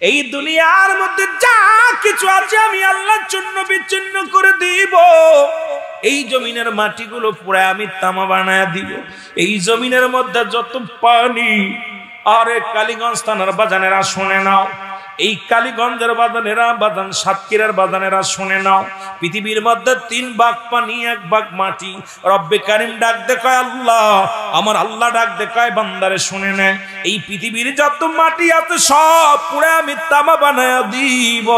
এই দুনিয়ার মধ্যে যা কিছু আছে আমি আল্লাহর জন্য বিচ্ছিন্ন করে দিব। এই জমিনের মাটিগুলো পুরো আমি তামা বানায় দিব। এই জমিনের মধ্যে যত পানি, আরে কালীগঞ্জ থানার বাজানেরা শুনে নাও, এই কালীগঞ্জের বাজানেরা, বাজান সাতক্ষীরার বাজানেরা শুনে নাও, পৃথিবীর মধ্যে 3 ভাগ পানি 1 ভাগ মাটি। রব্বে কারিম ডাক দেখায় আল্লাহ, আমার আল্লাহ ডাক দেখায় বান্দারে শুনে নেয়, এই পৃথিবীর যত মাটি আছে সব পুরো আমি তামা বানায় দিব।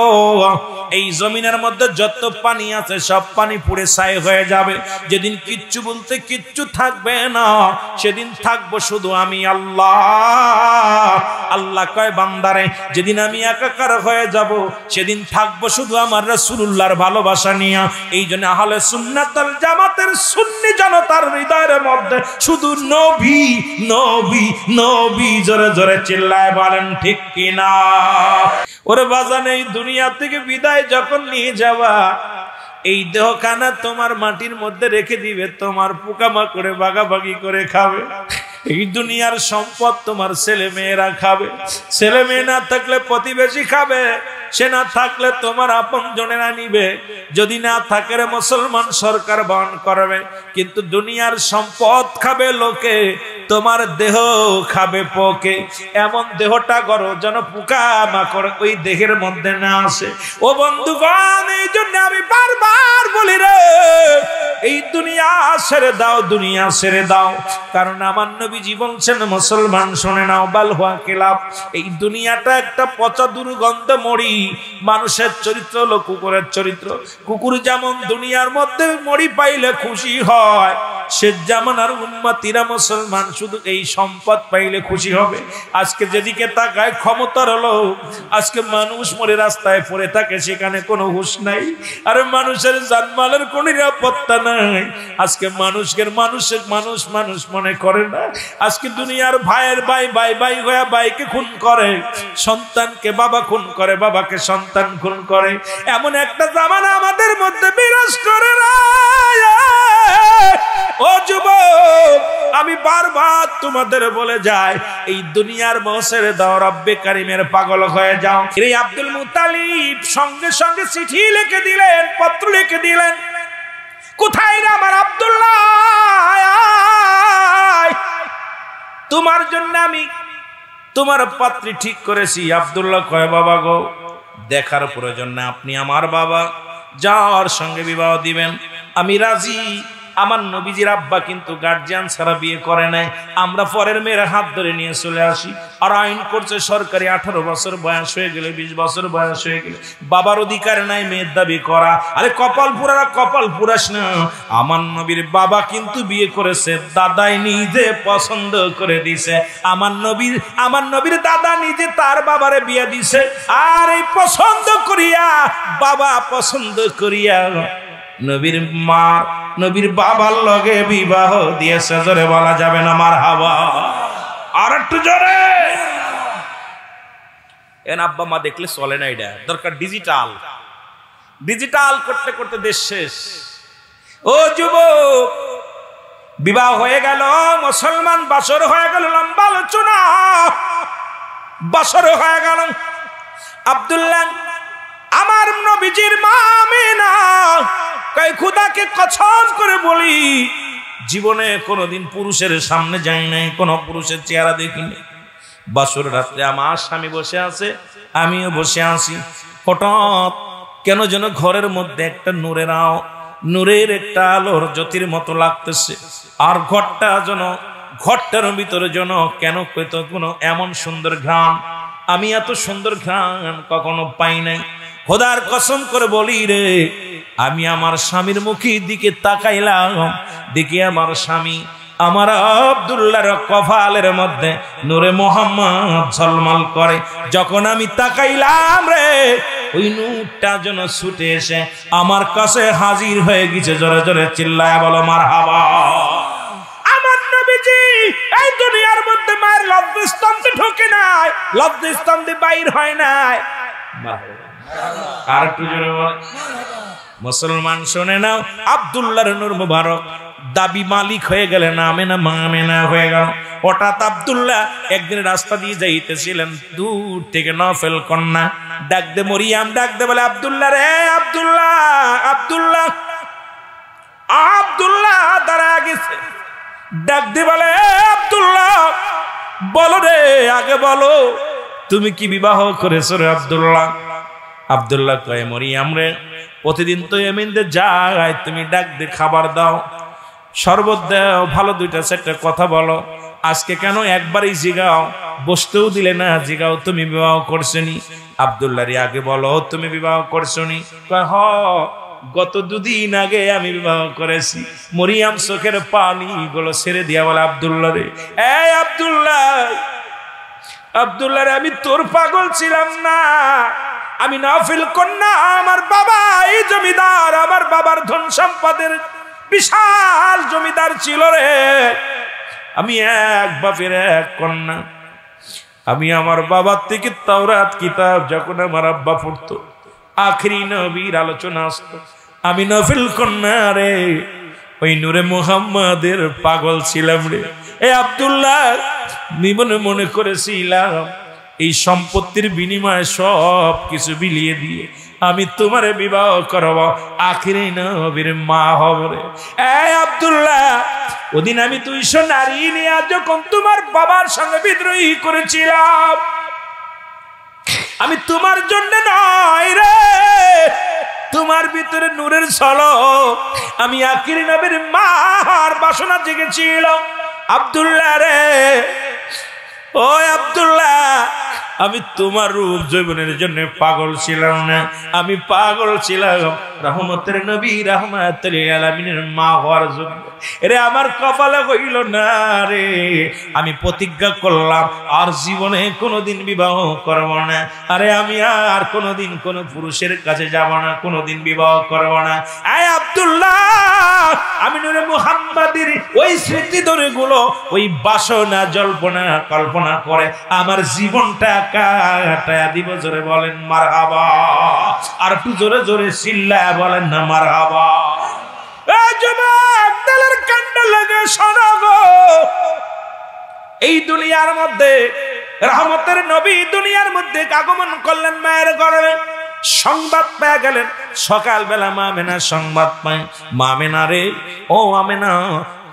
এই জমিনের মধ্যে যত পানি আছে সব পানি পুড়ে ছাই হয়ে যাবে। যেদিন কিচ্ছু বলতে কিচ্ছু থাকবে না, সেদিন থাকবো শুধু আমি আল্লাহ। আল্লাহ কয় বান্দারে, যেদিন আমি একাকার হয়ে যাব সেদিন থাকবো শুধু আমার রাসূলুল্লাহর ভালোবাসা নিয়ে। এই জন্য আহলে সুন্নাত ওয়াল জামাতের সুন্নি জনতার হৃদয়ের মধ্যে শুধু নবী নবী নবী, জোরে জোরে চিল্লায় বলেন ঠিক কিনা? ওরে বাজান, এই দুনিয়া থেকে বিদায় যখন নিয়ে যাবা, এই দেহখানা তোমার মাটির মধ্যে রেখে দিবে, তোমার পোকামাকড়ে ভাগাভাগি করে খাবে। এই দুনিয়ার সম্পদ তোমার ছেলে মেয়েরা খাবে, ছেলে মেয়ে না থাকলে প্রতিবেশী খাবে, সে না থাকলে তোমার আপন জনেরা নিবে, যদি না থাকে রে মুসলমান সরকার বহন করবে। কিন্তু দুনিয়ার সম্পদ খাবে লোকে, তোমার দেহ খাবে পোকে। এমন দেহটা করো যেন পোকা মাকড় ওই দেহের মধ্যে না আসে। ও বন্ধুগণ, এই জন্য আমি বারবার বলি রে, এই দুনিয়া ছেড়ে দাও, দুনিয়া ছেড়ে দাও। কারণ আমার নবীজি বলছেন, মুসলমান শুনে নাও, বাল হুয়া কিলাব, এই দুনিয়াটা একটা পচা দুর্গন্ধ মরি। মানুষের চরিত্র হলো কুকুরের চরিত্র। কুকুর যেমন দুনিয়ার মধ্যে মরি পাইলে খুশি হয়, সে জামানার উম্মতিরা মুসলমান শুধু এই সম্পদ পাইলে খুশি হবে। আজকে যেদিকে তাকায় ক্ষমতার লোক, আজকে মানুষ মরে রাস্তায় পড়ে থাকে, সেখানে কোনো হুঁশ নাই। আর মানুষের জানমালের কোনো নিরাপত্তা নাই। আজকে মানুষকে মানুষের মানুষ মানুষ মনে করে না। আজকে দুনিয়ার ভাইয়ের ভাই ভাই ভাই হয়ে ভাইকে খুন করে, সন্তানকে বাবা খুন করে, বাবাকে সন্তান খুন করে। এমন একটা জামানা আমাদের মধ্যে বিরাজ করে না। ও যুবক, আমি বারবার তোমাদের বলে যাই, এই দুনিয়ার মোহের দাও, রব্বে কারিমের পাগল হয়ে যাও। এই আব্দুল মুত্তালিব সঙ্গে সঙ্গে চিঠি লিখে দিলেন, পত্র লিখে দিলেন, কোথায় রে আমার আব্দুল্লাহ, তোমার জন্য আমি তোমার পাত্রী ঠিক করেছি। আব্দুল্লাহ কয়, বাবা গো, দেখার প্রয়োজন না, আপনি আমার বাবা, যার সঙ্গে বিবাহ দিবেন আমি রাজি। আমার নবীজির আব্বা কিন্তু গার্জিয়ান ছাড়া বিয়ে করে নাই। আমরা পরের মেয়ের হাত ধরে নিয়ে চলে আসি, আর আইন করছে সরকারি 18 বছর বয়স হয়ে গেলে, 20 বছর বয়স হয়ে গেলে বাবার অধিকার নাই মেয়ের দাবি করা। আরে কপাল পুরারা কপাল পুরাস না। আমার নবীর বাবা কিন্তু বিয়ে করেছে, দাদাই নিজে পছন্দ করে দিছে। আমার নবীর দাদা নিজে তার বাবারে বিয়ে দিছে। আর এই পছন্দ করিয়া, বাবা পছন্দ করিয়া নবীর মা নবীর বাবার লগে বিবাহ দিয়েছে। জোরে বলা যাবে না মারহাবা? আর একটু জোরে। এন আব্বা মা দেখলে চলে না, এটা দরকার ডিজিটাল। ডিজিটাল করতে করতে দেশ শেষ। ও যুবক, বিবাহ হয়ে গেল, মুসলমান বাসর হয়ে গেল, লম্বা আলোচনা, বাসর হয়ে গেল। আব্দুল্লাহ আমার নবীজির মা আমিনা কয়, খোদাকে কসম করে বলি, জীবনে কোনোদিন পুরুষের সামনে যাই নাই, কোন পুরুষের চেহারা দেখিনি। বাসর রাত্রে আমার স্বামী বসে আছে, আমিও বসে আছি। হঠাৎ কেন যেন ঘরের মধ্যে একটা নূরের একটা আলোর জ্যোতির মতো লাগতেছে। আর ঘরটার ভিতরে যেন কেন পেত কোনো এমন সুন্দর ঘ্রাণ, আমি এত সুন্দর ঘ্রাণ কখনো পাই নাই। খোদার কসম করে বলি রে, আমি আমার স্বামীর মুখের দিকে তাকাইলাম, দেখি আমার স্বামী আমার আব্দুল্লাহর কপালের মধ্যে নূরে মোহাম্মদ ঝলমল করে। যখন আমি তাকাইলাম রে, ওই নূরটা যেন ছুটে এসে আমার কাছে হাজির হয়ে গেছে। জোরে জোরে চিল্লায় বলো মারহাবা। আমার নবীজি এই দুনিয়ার মধ্যে মায়ের লজ্জাস্থানে ঢোকে নাই, লজ্জাস্থানে বাইর হয় নাই। আর একটু জোরে বল। মুসলমান শুনে নাও, আব্দুল্লাহর নূর মুবারক দাবি মালিক হয়ে গেলেন, আমেনা মা আমেনা হয়ে গেল। হঠাৎ আব্দুল্লাহ একদিন রাস্তা দিয়ে যাইতেছিলেন, দূর থেকে নফল কন্যা ডাক দে, মরিয়াম ডাক দে, বলে আব্দুল্লাহ রে, আব্দুল্লাহ আব্দুল্লাহ আব্দুল্লাহ দাঁড়া গেছে। ডাক দে বলে আব্দুল্লাহ বলো রে, আগে বলো তুমি কি বিবাহ করেছো রে আব্দুল্লাহ? আব্দুল্লাহ কয়, মরিয়াম রে, প্রতিদিন তো এমনিতে যাই, তুমি ডাক দে, খাবার দাও, শরবত দাও, ভালো দুইটা চারটা কথা বলো, আজকে কেন একবারই জিগাও, বসতেও দিলে না, জিগাও তুমি বিবাহ করছনি? আব্দুল্লাহ রে, আগে বলো তুমি বিবাহ করছনি? কয়, হ, গত দুদিন আগে আমি বিবাহ করেছি। মরিয়াম চোখের পানি গুলো ছেড়ে দিয়া বলে, আব্দুল্লাহ রে, এই আব্দুল্লাহ, আব্দুল্লাহ রে, আমি তোর পাগল ছিলাম না, আমি নাফিল কন্যা, আমার বাবা এই জমিদার, আমার বাবার ধন সম্পদের বিশাল জমিদার ছিল রে, আমি এক বাপের এক কন্যা। আমি আমার বাবার থেকে তাওরাত কিতাব যখন আমার আব্বা পড়তো, আখরি নবীর আলোচনা আসতো, আমি নাফিল কন্যা রে, ওই নূরে মুহাম্মাদের পাগল ছিলাম রে। এই আব্দুল্লাহ মনে মনে করেছিলাম এই সম্পত্তির বিনিময়ে সব কিছু বিলিয়ে দিয়ে আমি তোমারে বিবাহ করব, আখিরি নবীর মা হব রে। এই আব্দুল্লাহ, ওদিন আমি 200 নারী নিয়ে যখন তোমার বাবার সঙ্গে বিদ্রোহী করেছিলাম, আমি তোমার জন্য নয় রে, তোমার ভিতরে নূরের ঝলক, আমি আখিরি নবীর মার বাসনা জেগেছিল। আব্দুল্লাহ রে, ও আব্দুল্লাহ, আমি তোমার রূপ যৌবনের জন্য পাগল ছিলাম না, আমি পাগল ছিলাম রহমতের নবী রাহমাতুল লিল আলামিনের মা হওয়ার জন্য। এরে আমার কপালে হইল না রে, আমি প্রতিজ্ঞা করলাম আর জীবনে কোনোদিন বিবাহ করব না। আরে আমি আর কোনোদিন কোন পুরুষের কাছে যাব না, কোনোদিন বিবাহ করব না। আয় আব্দুল্লাহ, আমি নূরে মুহাম্মাদের ওই স্মৃতি ধরে গুলো, ওই বাসনা জল্পনা কল্পনা করে আমার জীবনটা কাটায়া দিব। জোরে বলেন মারহাবা, আর একটু জোরে জোরে চিল্লায়া বলেন না মারহাবা। এই যুবক দলের কাণ্ড লাগে শোনো গো, এই দুনিয়ার মধ্যে রহমতের নবী দুনিয়ার মধ্যে আগমন করলেন, মায়ের গর্ভে সংবাদ পেয়ে গেলেন। সকালবেলা মা আমেনা সংবাদ পায়, মা আমেনা রে, ও আমেনা,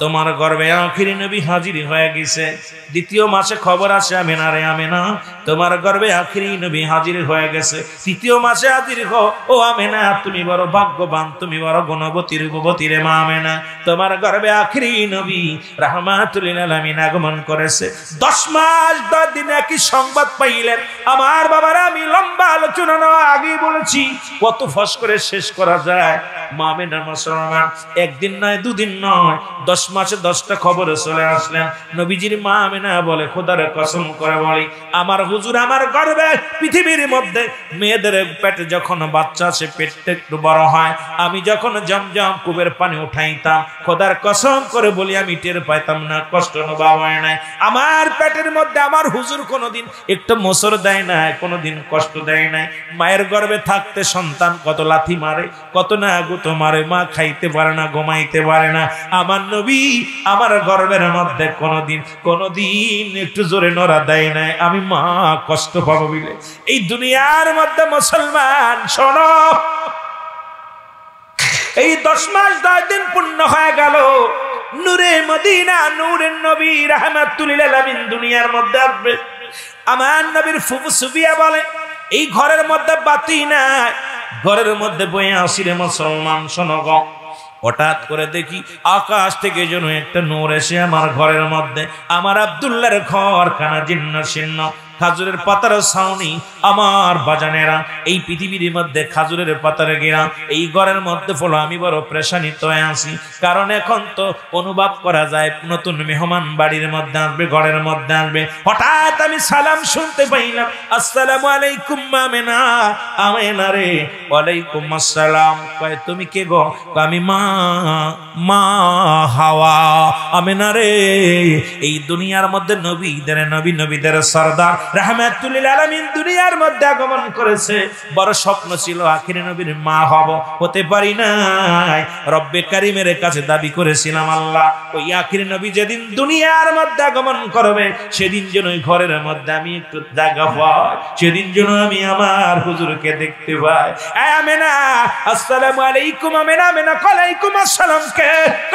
তোমার গর্ভে আখিরি নবী হাজির হয়ে গেছে। দ্বিতীয় মাসে খবর আসে, আমেনা রে আমেনা, তোমার গর্ভে আখিরি নবী হাজির হয়ে গেছে। তৃতীয় মাসে হাজির হো, ও আমেনা, তুমি বড় ভাগ্যবান, তুমি বড় গুণবতী রূপবতী রে মা আমেনা, তোমার গর্ভে আখিরি নবী রাহমাতুল লিল আলামিন আগমন করেছে। 10 মাস 10 দিন একই সংবাদ পাইলেন। আমার বাবারা, আমি লম্বা আলোচনা নয় আগেই বলেছি, কত ফস করে শেষ করা যায়। মা আমেনা মুসলমান, একদিন নয় দুদিন নয়, 10 মাসে 10টা খবরে চলে আসলেন। নবীজির মা আমেনা বলে, খোদার কসম করে বলি, আমার হুজুর আমার গর্ভে পৃথিবীর মধ্যে মেয়েদের পেটে যখন বাচ্চা আসে, পেটটা একটু বড় হয়, আমি যখন জমজম কূপের পানি উঠাইতাম, খোদার কসম করে বলি আমি টের পাইতাম না, কষ্ট অনুভব হয় না। আমার পেটের মধ্যে আমার হুজুর কোনোদিন একটু মোসর দেয় না, কোনোদিন কষ্ট দেয় নাই। মায়ের গর্ভে থাকতে সন্তান কত লাথি মারে, কত না গুতো মারে, মা খাইতে পারে না, ঘুমাইতে পারে না। আমার নবী আমার গর্ভের মধ্যে কোনোদিন একটু জোরে নড়া দেয় নাই, আমি মা কষ্ট পাবো বলে। এই দুনিয়ার মধ্যে মুসলমান শোনো, এই 10 মাস 10 দিন পূর্ণ হয়ে গেল। নূরে মদিনা, নূরের নবী রাহমাতুল লিল আলামিন দুনিয়ার মধ্যে আসবে। আমার নবীর ফুফু সুফিয়া বলে, এই ঘরের মধ্যে বাতি নাই, ঘরের মধ্যে বয়ে আসি রে মুসলমান, শোনো গো। হঠাৎ করে দেখি আকাশ থেকে যেন একটা নূর এসে আমার ঘরের মধ্যে, আমার আব্দুল্লাহর ঘর খানা জীর্ণ শীর্ণ, খাজুরের পাতার ছাউনি। আমার বাজানেরা, এই পৃথিবীর মধ্যে খাজুরের পাতার ঘেরা, এই ঘরের মধ্যে ফলো আমি বড় প্রেশানিত হয়ে আছি। কারণ এখন তো অনুভব করা যায় নতুন মেহমান বাড়ির মধ্যে আসবে, ঘরের মধ্যে আসবে। হঠাৎ আমি সালাম শুনতে পাইলাম, আসসালামু আলাইকুম আমেনা। আমেনা রে, ওয়ালাইকুম আসসালাম। কয় তুমি কে গো? আমি মা হাওয়া। আমেনা রে, এই দুনিয়ার মধ্যে নবীদের সরদার রাহমাতুল লিল আলামিন দুনিয়ার মধ্যে আগমন করেছে। বড় স্বপ্ন ছিল আখিরি নবীর মা হব, হতে পারি নাই। রব্বে কারীমের কাছে দাবি করেছিলাম, আল্লাহ ওই আখিরি নবী যেদিন দুনিয়ার মধ্যে আগমন করবে সেদিন যেন ওই ঘরের মধ্যে আমি একটু জায়গা পাই, সেদিন যেন আমি আমার হুজুরকে দেখতে পাই। আমেনা আসসালামু আলাইকুম, আমেনা আমেনা ওয়ালাইকুম আসসালাম, কে?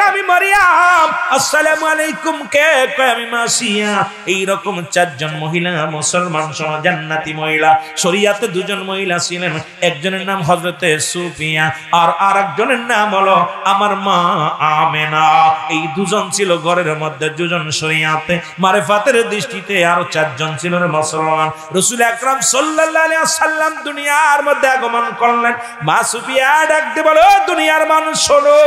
আমি মারিয়াম। আসসালামু আলাইকুম, কে? আমি মাসিয়া। এইরকম চারজন মহিলা মুসলমান সোনা জান্নাতি মহিলা। শরীয়তে দুজন মহিলা ছিলেন, একজনের নাম হযরতে সুফিয়া আর আরেকজনের নাম হলো আমার মা আমেনা। এই দুজন ছিল ঘরের মধ্যে দুজন শরীয়তে মারিফাতের দৃষ্টিতে, আরো চারজন ছিলেন মুসলমান। রাসূল আকরাম সাল্লাল্লাহু আলাইহি ওয়াসাল্লাম দুনিয়ার মধ্যে আগমন করলেন। মা সুফিয়া ডাকতে বলো, দুনিয়ার মানুষ শোনো,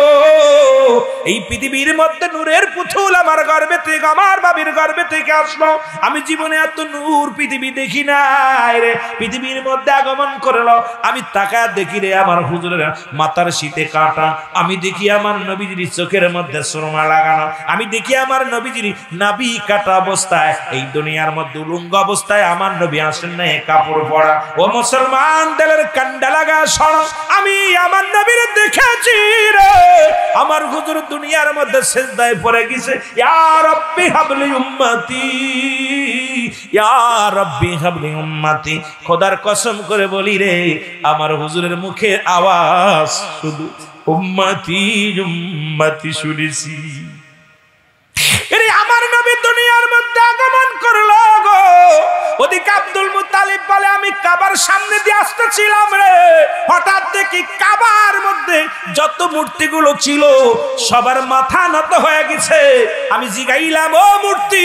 এই পৃথিবীর মধ্যে নূরের পুতুল আমার গর্ভে থেকে, আমার বাবির গর্ভে থেকে আসলো। আমি জীবনে এত নূর পৃথিবী দেখি নাই রে। পৃথিবীর মধ্যে আগমন করলো, আমি তাকায় দেখি রে আমার হুজুরের মাথার শীতে কাটা, আমি দেখি আমার নবীজির চোখের মধ্যে সুরমা লাগানো, আমি দেখি আমার নবীজির নাভি কাটা অবস্থায়, এই দুনিয়ার মধ্যে উলঙ্গ অবস্থায় আমার নবী আসেন না কাপড় পরা। ও মুসলমান দিলের কান্ডা লাগা শোনো, আমি আমার নবীর দেখেছি রে। আমার হুজুর দুনিয়ার মধ্যে সিজদায় পড়ে গেছে, ইয়া রাব্বি হাবলি উম্মতি, ইয়া রাব্বি হাবলি উম্মতি। খোদার কসম করে বলি রে, আমার হুজুরের মুখে আওয়াজ শুধু উম্মতি উম্মতি শুনেছি। আমার নবী দুনিয়ার মধ্যে আগমন করলো গো। ওদিকে আব্দুল মুত্তালিব বলে, আমি কাবার সামনে দিয়ে আসতেছিলাম রে, হঠাৎ দেখি কাবার মধ্যে যত মূর্তিগুলো ছিল সবার মাথা নত হয়ে গেছে। আমি জিগাইলাম, ও মূর্তি,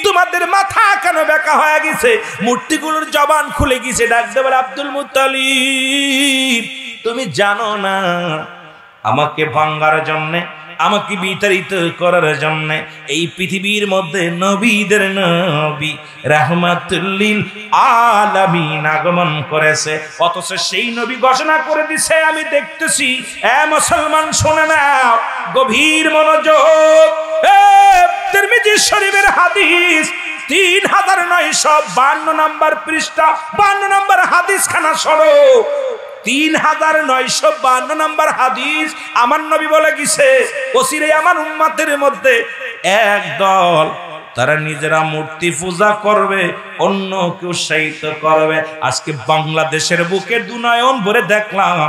তোমাদের মাথা কেন বেঁকা হয়ে গেছে? মূর্তিগুলোর জবান খুলে গেছে। ডাকতে বলে, আব্দুল মুত্তালিব, তুমি জানো না আমাকে ভাঙার জন্যে, আমাকে বিতাড়িত করার জন্য এই পৃথিবীর মধ্যে নবীদের নবী রাহমাতুল লিল আলামিন আগমন করেছে, অথচ সেই নবী ঘোষণা করে দিছে আমি দেখতেছি। এ মুসলমান শুনে নাও, গভীর মনোযোগ। তিরমিজি শরীফের হাদিস 3952 নম্বর পৃষ্ঠা, 52 নম্বর হাদিস খানা শোনো। 3952 নম্বর হাদিস। আমার নবী বলে গেছে, অচিরে আমার উম্মতের মধ্যে এক দল, তারা নিজেরা মূর্তি পূজা করবে, অন্য কেউ উৎসাহিত করবে। আজকে বাংলাদেশের বুকে দুনয়ন ভরে দেখলাম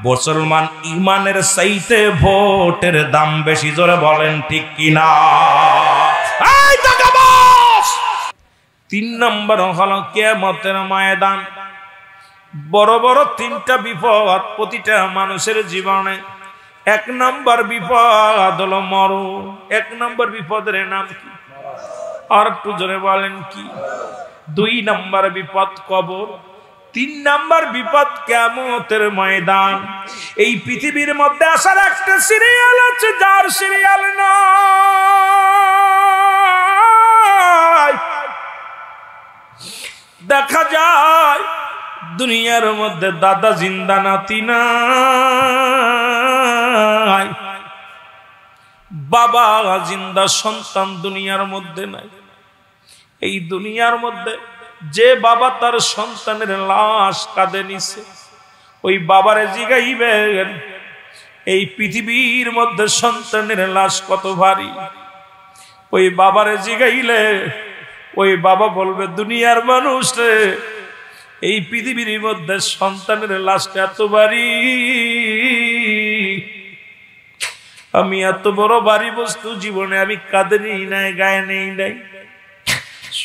মুসলমান ইমানের চাইতে ভোটের দাম বেশি। জোরে বলেন ঠিক কিনা? 3 নম্বর হলো কিয়ামতের ময়দান। বড় বড় 3টা বিপদ প্রতিটা মানুষের জীবনে। 1 নম্বর বিপদ হলো মরণ। 1 নম্বর বিপদের নাম কি? আর একটু জোরে বলেন কি? 2 নম্বর বিপদ কবর। 3 নম্বর বিপদ কিয়ামতের ময়দান। এই পৃথিবীর মধ্যে আসার একটা সিরিয়াল আছে, যার সিরিয়াল নাই। দেখা যায় দুনিয়ার মধ্যে দাদা জিন্দা, নাতি নাই, বাবা জিন্দা, সন্তান দুনিয়ার মধ্যে নাই। এই দুনিয়ার মধ্যে যে বাবা তার সন্তানের লাশ কাঁধে নিছে, ওই বাবারে জিগাইবেন এই পৃথিবীর মধ্যে সন্তানের লাশ কত ভারী। ওই বাবারে জিগাইলে ওই বাবা বলবে, দুনিয়ার মানুষ রে, এই পৃথিবীর মধ্যে সন্তানের লাশটা এত ভারী, আমি এত বড় ভারী বস্তু জীবনে আমি কাঁধে নেই নাই, গায়ে নেই নাই।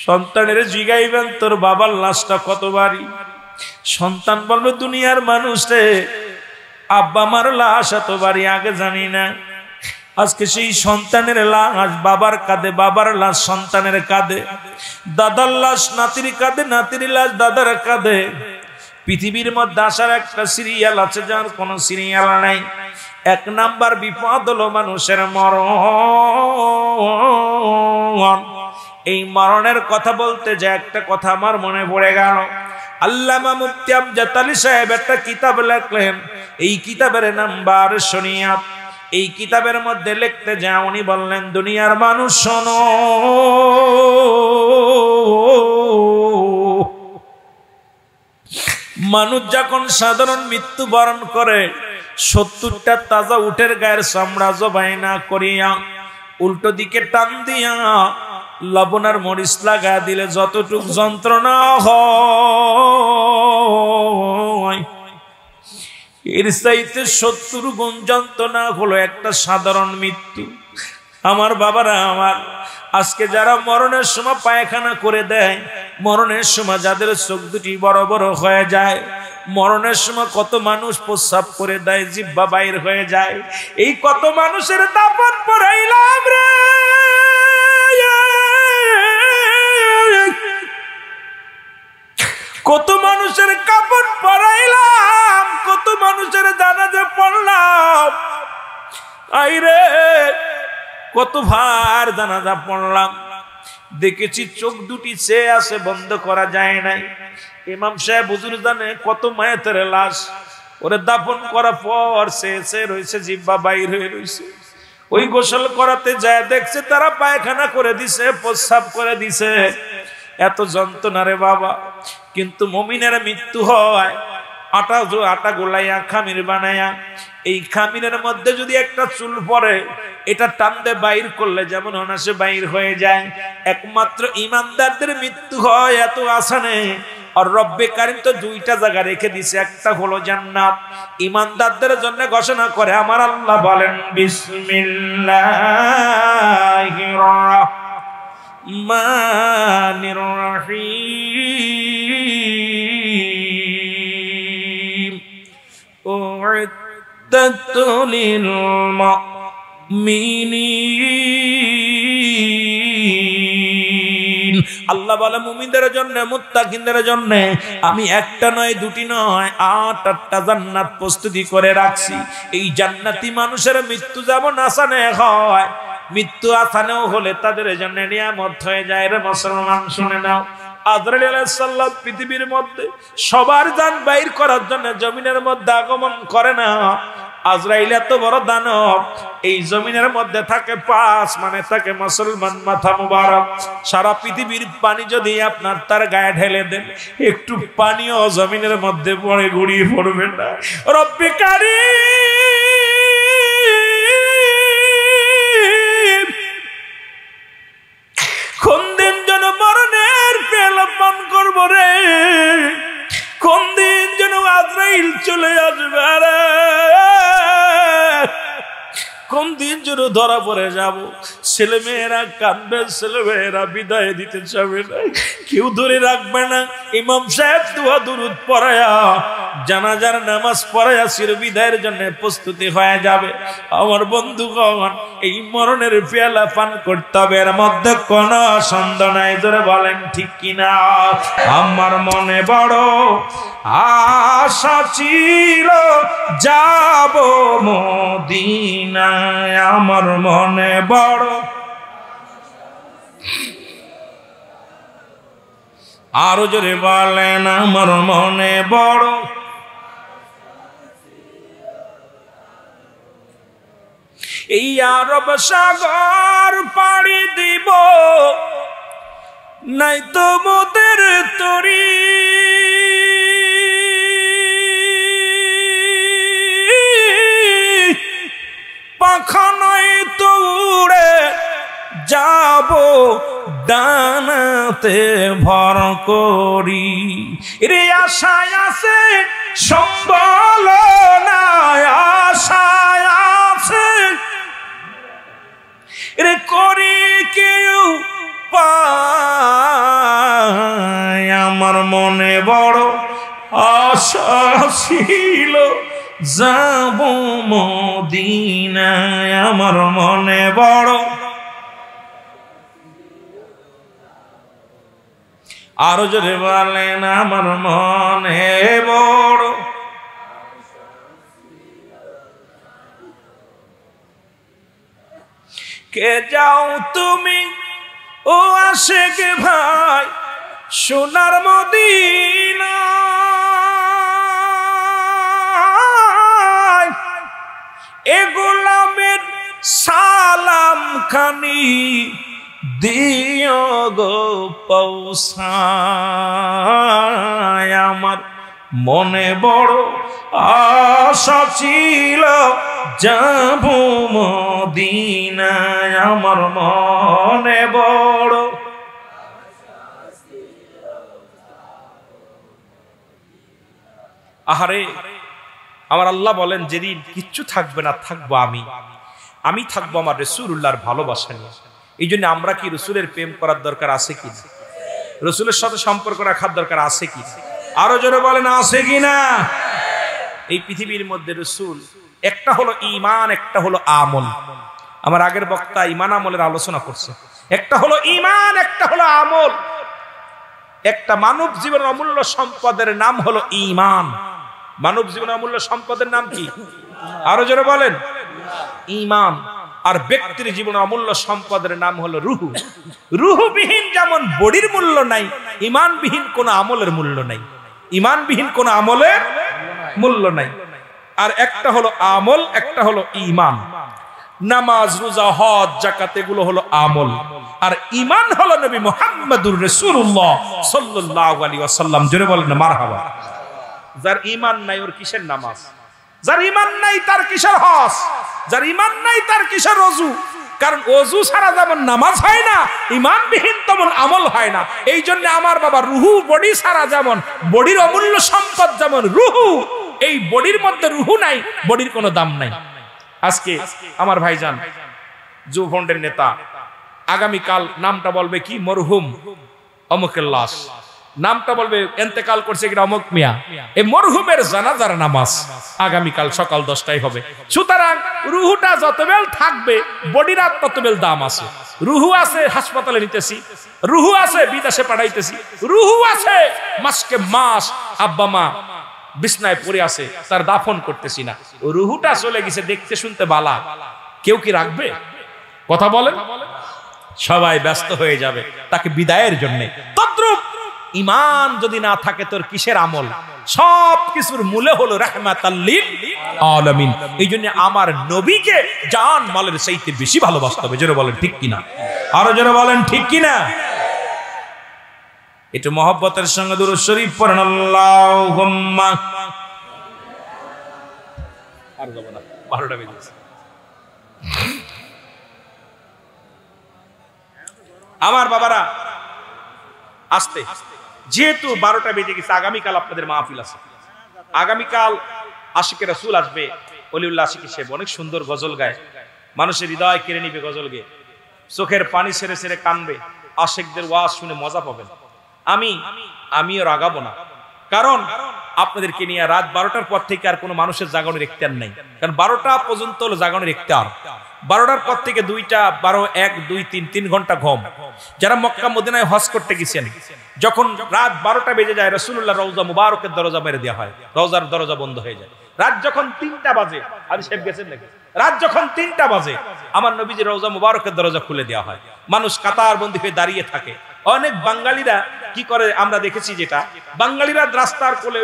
সন্তানের জিগাইবেন তোর বাবার লাশটা কত ভারী। সন্তান বলবে, দুনিয়ার মানুষ রে, আব্বা আমার লাশ এত ভারী আগে জানি না। আজকে সেই সন্তানের লাশ বাবার কাঁধে, বাবার লাশ সন্তানের কাঁধে, দাদার লাশ নাতির কাঁধে, নাতির লাশ দাদার কাঁধে। পৃথিবীর মধ্যে আসার একটা সিরিয়াল আছে, যার কোনো সিরিয়াল নাই। 1 নাম্বার বিপদ হলো মানুষের মরণ। এই মরণের কথা বলতে যে একটা কথা আমার মনে পড়ে গেল। আল্লামা মুফতি আমজাদ আলী সাহেব একটা কিতাব লেখলেন, এই কিতাবের নাম বার শরিয়াত। এই কিতাবের মধ্যে লিখতে যা উনি বললেন, দুনিয়ার মানুষ শোনো, মানুষ যখন সাধারণ মৃত্যু বরণ করে 70টা তাজা উটের গায়ের চামড়া জবাই না করিয়া উল্টো দিকে টান দিয়া লবণ আর মরিচ লাগা দিলে যতটুক যন্ত্রণা হয় এর চাইতে 70 গুণ যন্ত্রণা হলো একটা সাধারণ মৃত্যু। আমার বাবারা আমার, আজকে যারা মরণের সময় পায়খানা করে দেয়, মরণের সময় যাদের চোখ দুটি বড় বড় হয়ে যায়, মরণের সময় কত মানুষ প্রস্রাব করে দেয়, জিহ্বা বাইর হয়ে যায়, এই কত মানুষের দাফন পড়াইলাম রে, কত মানুষের কাপড় পরাইলাম, কত মানুষের জানাজা পড়লাম, আইরে কত ভার জানাজা পড়লাম, দেখেছি চোখ দুটি চেয়ে আসে, বন্ধ করা যায় নাই। ইমাম সাহেব হুজুর জানে কত মায়ের লাশ ওরে দাফন করার পর সে রয়েছে, জিহ্বা বাইর হয়ে রয়েছে। ওই গোসল করাতে যায় দেখছে তারা পায়খানা করে দিছে, প্রস্রাব করে দিছে, এত যন্ত্রণা রে বাবা। কিন্তু মুমিনের মৃত্যু হয় আটা গোলাইয়া খামির বানায়া, এই খামিরের মধ্যে যদি একটা চুল পড়ে এটা টানতে বাইর করলে যেমন অনাসে বাইর হয়ে যায়। একমাত্র ইমানদারদের মৃত্যু হয় এত আসানে। আর রব্বে কারীম তো দুইটা জায়গা রেখে দিছে, একটা হলো জান্নাত। ইমানদারদের জন্য ঘোষণা করে আমার আল্লাহ বলেন বিসমিল্লাহির রাহমানির রহিম উ'iddat লিল মুমিনিন। আল্লাহ বলে মুমিনদের জন্য, মুত্তাকিনদের জন্য আমি একটা নয় দুটি নয় 8টা জান্নাত প্রস্তুতি করে রাখছি। এই জান্নাতি মানুষের মৃত্যু যেমন আসানে হয়, মৃত্যু আসানেও হলে তাদের জন্য নিয়ামত হয়ে যায় রে মুসলমান। শুনে নাও, আজরাইল আলাইহিস সালাম পৃথিবীর মধ্যে সবার জান বাইর করার জন্য জমিনের মধ্যে আগমন করে না। আজরাইল এত বড় দানব, এই জমিনের মধ্যে থাকে 5 মানে থাকে মুসলমান মাথা মুবারক। সারা পৃথিবীর পানি যদি আপনার তার গায়ে ঢেলে দেন, একটু পানিও জমিনের মধ্যে পড়ে গড়িয়ে পড়বে না। রব্বে কারীম কোন দিন যেন মরণের পেলা পান করবো রে, কোন দিন যেন আজরাইল চলে আসবে রে, কোন দিন যেন ধরা পড়ে যাব। ছেলেমেয়েরা কাঁদবে, ছেলেমেয়েরা বিদায় দিতে চাবে না, কেউ ধরে রাখবে না। ইমাম সাহেব দোয়া দুরুদ পড়ায়া জানাজার নামাজ পড়ায়া চির বিদায়ের জন্য প্রস্তুতি হয়ে যাবে। আমার বন্ধুগণ, এই মরণের পেয়ালা পান করতে হবে, এর মধ্যে কোনো সন্দেহ নাই। ধরে বলেন ঠিক কিনা? আমার মনে বড় আশা ছিল যাব মদিনায়, আমার মনে বড়, আরো জোরে বলেন আমার মনে বড়, এই আরব সাগর পাড়ি দিব, নাই তো মোদের তরি, পাখা নাই তো উড়ে যাব ডানাতে ভর করি। রে আশায় আছে সম্বল নাই, আশায় আছে রে করি কেউ পায়। আমার মনে বড় আশা ছিল যাব মদিনায়, আমার মনে বড়, আরো জোরে বলেন আমার মনে বড়। কে যাও তুমি ও আশেক ভাই সোনার মদিনা, এ গোলামের সালাম খানি দিও গো পৌঁছায়। আমার মনে বড় আশা ছিল যাব মদিনায়, আমার মনে বড়। আহারে, আমার আল্লাহ বলেন যেদিন কিচ্ছু থাকবে না, থাকবো আমি থাকবো আমার রাসূলুল্লাহর ভালোবাসা নিয়ে। এই জন্য আমরা কি রাসূলের প্রেম করার দরকার আছে কি? রাসূলের সাথে সম্পর্ক রাখার দরকার আছে কি? আরো জোরে বলেন আছে কি না? এই পৃথিবীর মধ্যে রাসূল একটা হলো ঈমান, একটা হলো আমল। আমার আগের বক্তা ঈমান আমলের আলোচনা করছে। একটা হলো ঈমান, একটা হলো আমল। একটা মানব জীবনের অমূল্য সম্পদের নাম হলো ঈমান। মানব জীবনের অমূল্য সম্পদের নাম কি? আরো জোরে বলেন ঈমান। আর ব্যক্তির জীবনের অমূল্য সম্পদের নাম হলো রূহ। রূহবিহীন যেমন বডির মূল্য নাই, ঈমানবিহীন কোন আমলের মূল্য নাই। ঈমানবিহীন কোন আমলের মূল্য নাই। আর একটা হলো আমল, একটা হলো ঈমান। নামাজ, রোজা, হজ, যাকাত এগুলো হলো আমল। আর ঈমান হলো নবী মুহাম্মদুর রাসূলুল্লাহ সাল্লাল্লাহু আলাইহি ওয়াসাল্লাম। জোরে বলেন না মারহাবা। যার ঈমান নাই ওর কিসের নামাজ? যার ঈমান নাই তার কিসের হজ? যার ঈমান নাই তার কিসের ওযু? কারণ ওযু ছাড়া যেমন নামাজ হয় না, ঈমানবিহীন তেমন আমল হয় না। এই জন্য আমার বাবা রূহ বডি ছাড়া যেমন বডির অমূল্য সম্পদ যেমন রূহ, এই বডির মধ্যে রূহ নাই, বডির কোনো দাম নাই। আজকে আমার ভাইজান যুব ফ্রন্টের নেতা আগামীকাল নামটা বলবে কি? মরহুম অমুকের লাশ। নামটা বলবে ইন্তেকাল করছে কিনা অমুক মিয়া। এই মরহুমের জানাজার নামাজ আগামীকাল সকাল 10টায় হবে। সুতরাং রুহুটা যতবেল থাকবে বডির আর ততবেল দাম আছে। রুহু আছে হাসপাতালে নিতেছি, রুহু আছে বিদেশে পাঠাইতেছি, রুহু আছে মাসকে মাস আব্বা মা বিছনায় পড়ে আছে, তার দাফন করতেছি না। রুহুটা চলে গেছে, দেখতে শুনতে বালা, কেউ কি রাখবে? কথা বলেন। সবাই ব্যস্ত হয়ে যাবে তাকে বিদায়ের জন্য। তদ্রূপ ঈমান যদি না থাকে তোর কিসের আমল? সব কিছুর মূলে হলো রাহমাতাল লিল আলামিন। এই জন্য আমার নবীকে জান মালের চাইতে বেশি ভালোবাসতে হবে। জোরে বলেন ঠিক কিনা? আরো জোরে বলেন ঠিক কিনা? একটু মহব্বতের সঙ্গে দুরূদ শরীফ পড়েন। আল্লাহুম্মা। আর যাব না, 12টা বেজে গেছে। আমার বাবারা আসতে, যেহেতু 12টা বেজে গেছে, আগামীকাল আপনাদের মাহফিল আছে। আগামীকাল আশিকে রাসূল আসবে, ওলিউল্লাহ আশিক সাহেব অনেক সুন্দর গজল গায়, মানুষের হৃদয় কেড়ে নিবে গজল গেয়ে, চোখের পানি ছেড়ে ছেড়ে কানবে, আশিকদের ওয়াজ শুনে মজা পাবেন। আমিও রাগাবো না, কারণ আপনাদেরকে নিয়ে রাত 12টার পর থেকে আর কোনো মানুষের জাগানোর ইখতিয়ার নাই। কারণ 12টা পর্যন্ত হলো জাগানোর ইখতিয়ার। 12টার পর থেকে 2টা, 12, 1, 2, 3 ঘন্টা ঘুম। যারা মক্কা মদিনায় হজ করতে গেছেন, যখন রাত 12টা বেজে যায় রাসূলুল্লাহ রওজা মুবারকের দরজা মেরে দেওয়া হয়, রওজার দরজা বন্ধ হয়ে যায়। রাত যখন 3টা বাজে, আদি সাহেব গেছেন নাকি? রাত যখন 3টা বাজে আমার নবীজি রওজা মুবারকের দরজা খুলে দেওয়া হয়। মানুষ কাতারবন্দি হয়ে দাঁড়িয়ে থাকে। অনেক বাঙালিরা কি করে আমরা দেখেছি, যেটা বাঙালিরা রাস্তার কোলে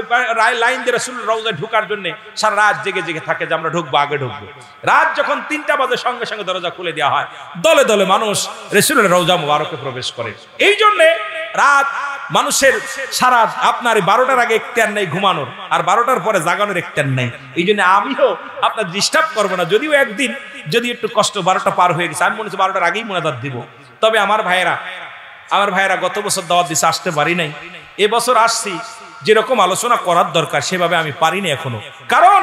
লাইন দিয়ে রাসূল রওজায় ঢোকার জন্য সারা রাত জেগে জেগে থাকে যে আমরা ঢুকবো, আগে ঢুকবো। রাত যখন 3টা বাজে সঙ্গে সঙ্গে দরজা খুলে দেওয়া হয়, দলে দলে মানুষ রাসূলের রওজা মুবারকে প্রবেশ করে। এই জন্য রাত মানুষের সারা আপনার 12টার আগে ইখতিয়ার নেই ঘুমানোর, আর 12টার পরে জাগানোর ইখতিয়ার নেই। এই জন্য আমিও আপনার ডিস্টার্ব করবো না। যদিও একদিন যদি একটু কষ্ট 12টা পার হয়ে গেছে, আমি মনে হচ্ছে 12টার আগেই মুনাজাত দিব। তবে আমার ভাইয়েরা গত বছর দাওয়াত দিছে, আসতে পারি নাই। এবছর আসছি, যেরকম আলোচনা করার দরকার সেভাবে আমি পারিনি এখনো। কারণ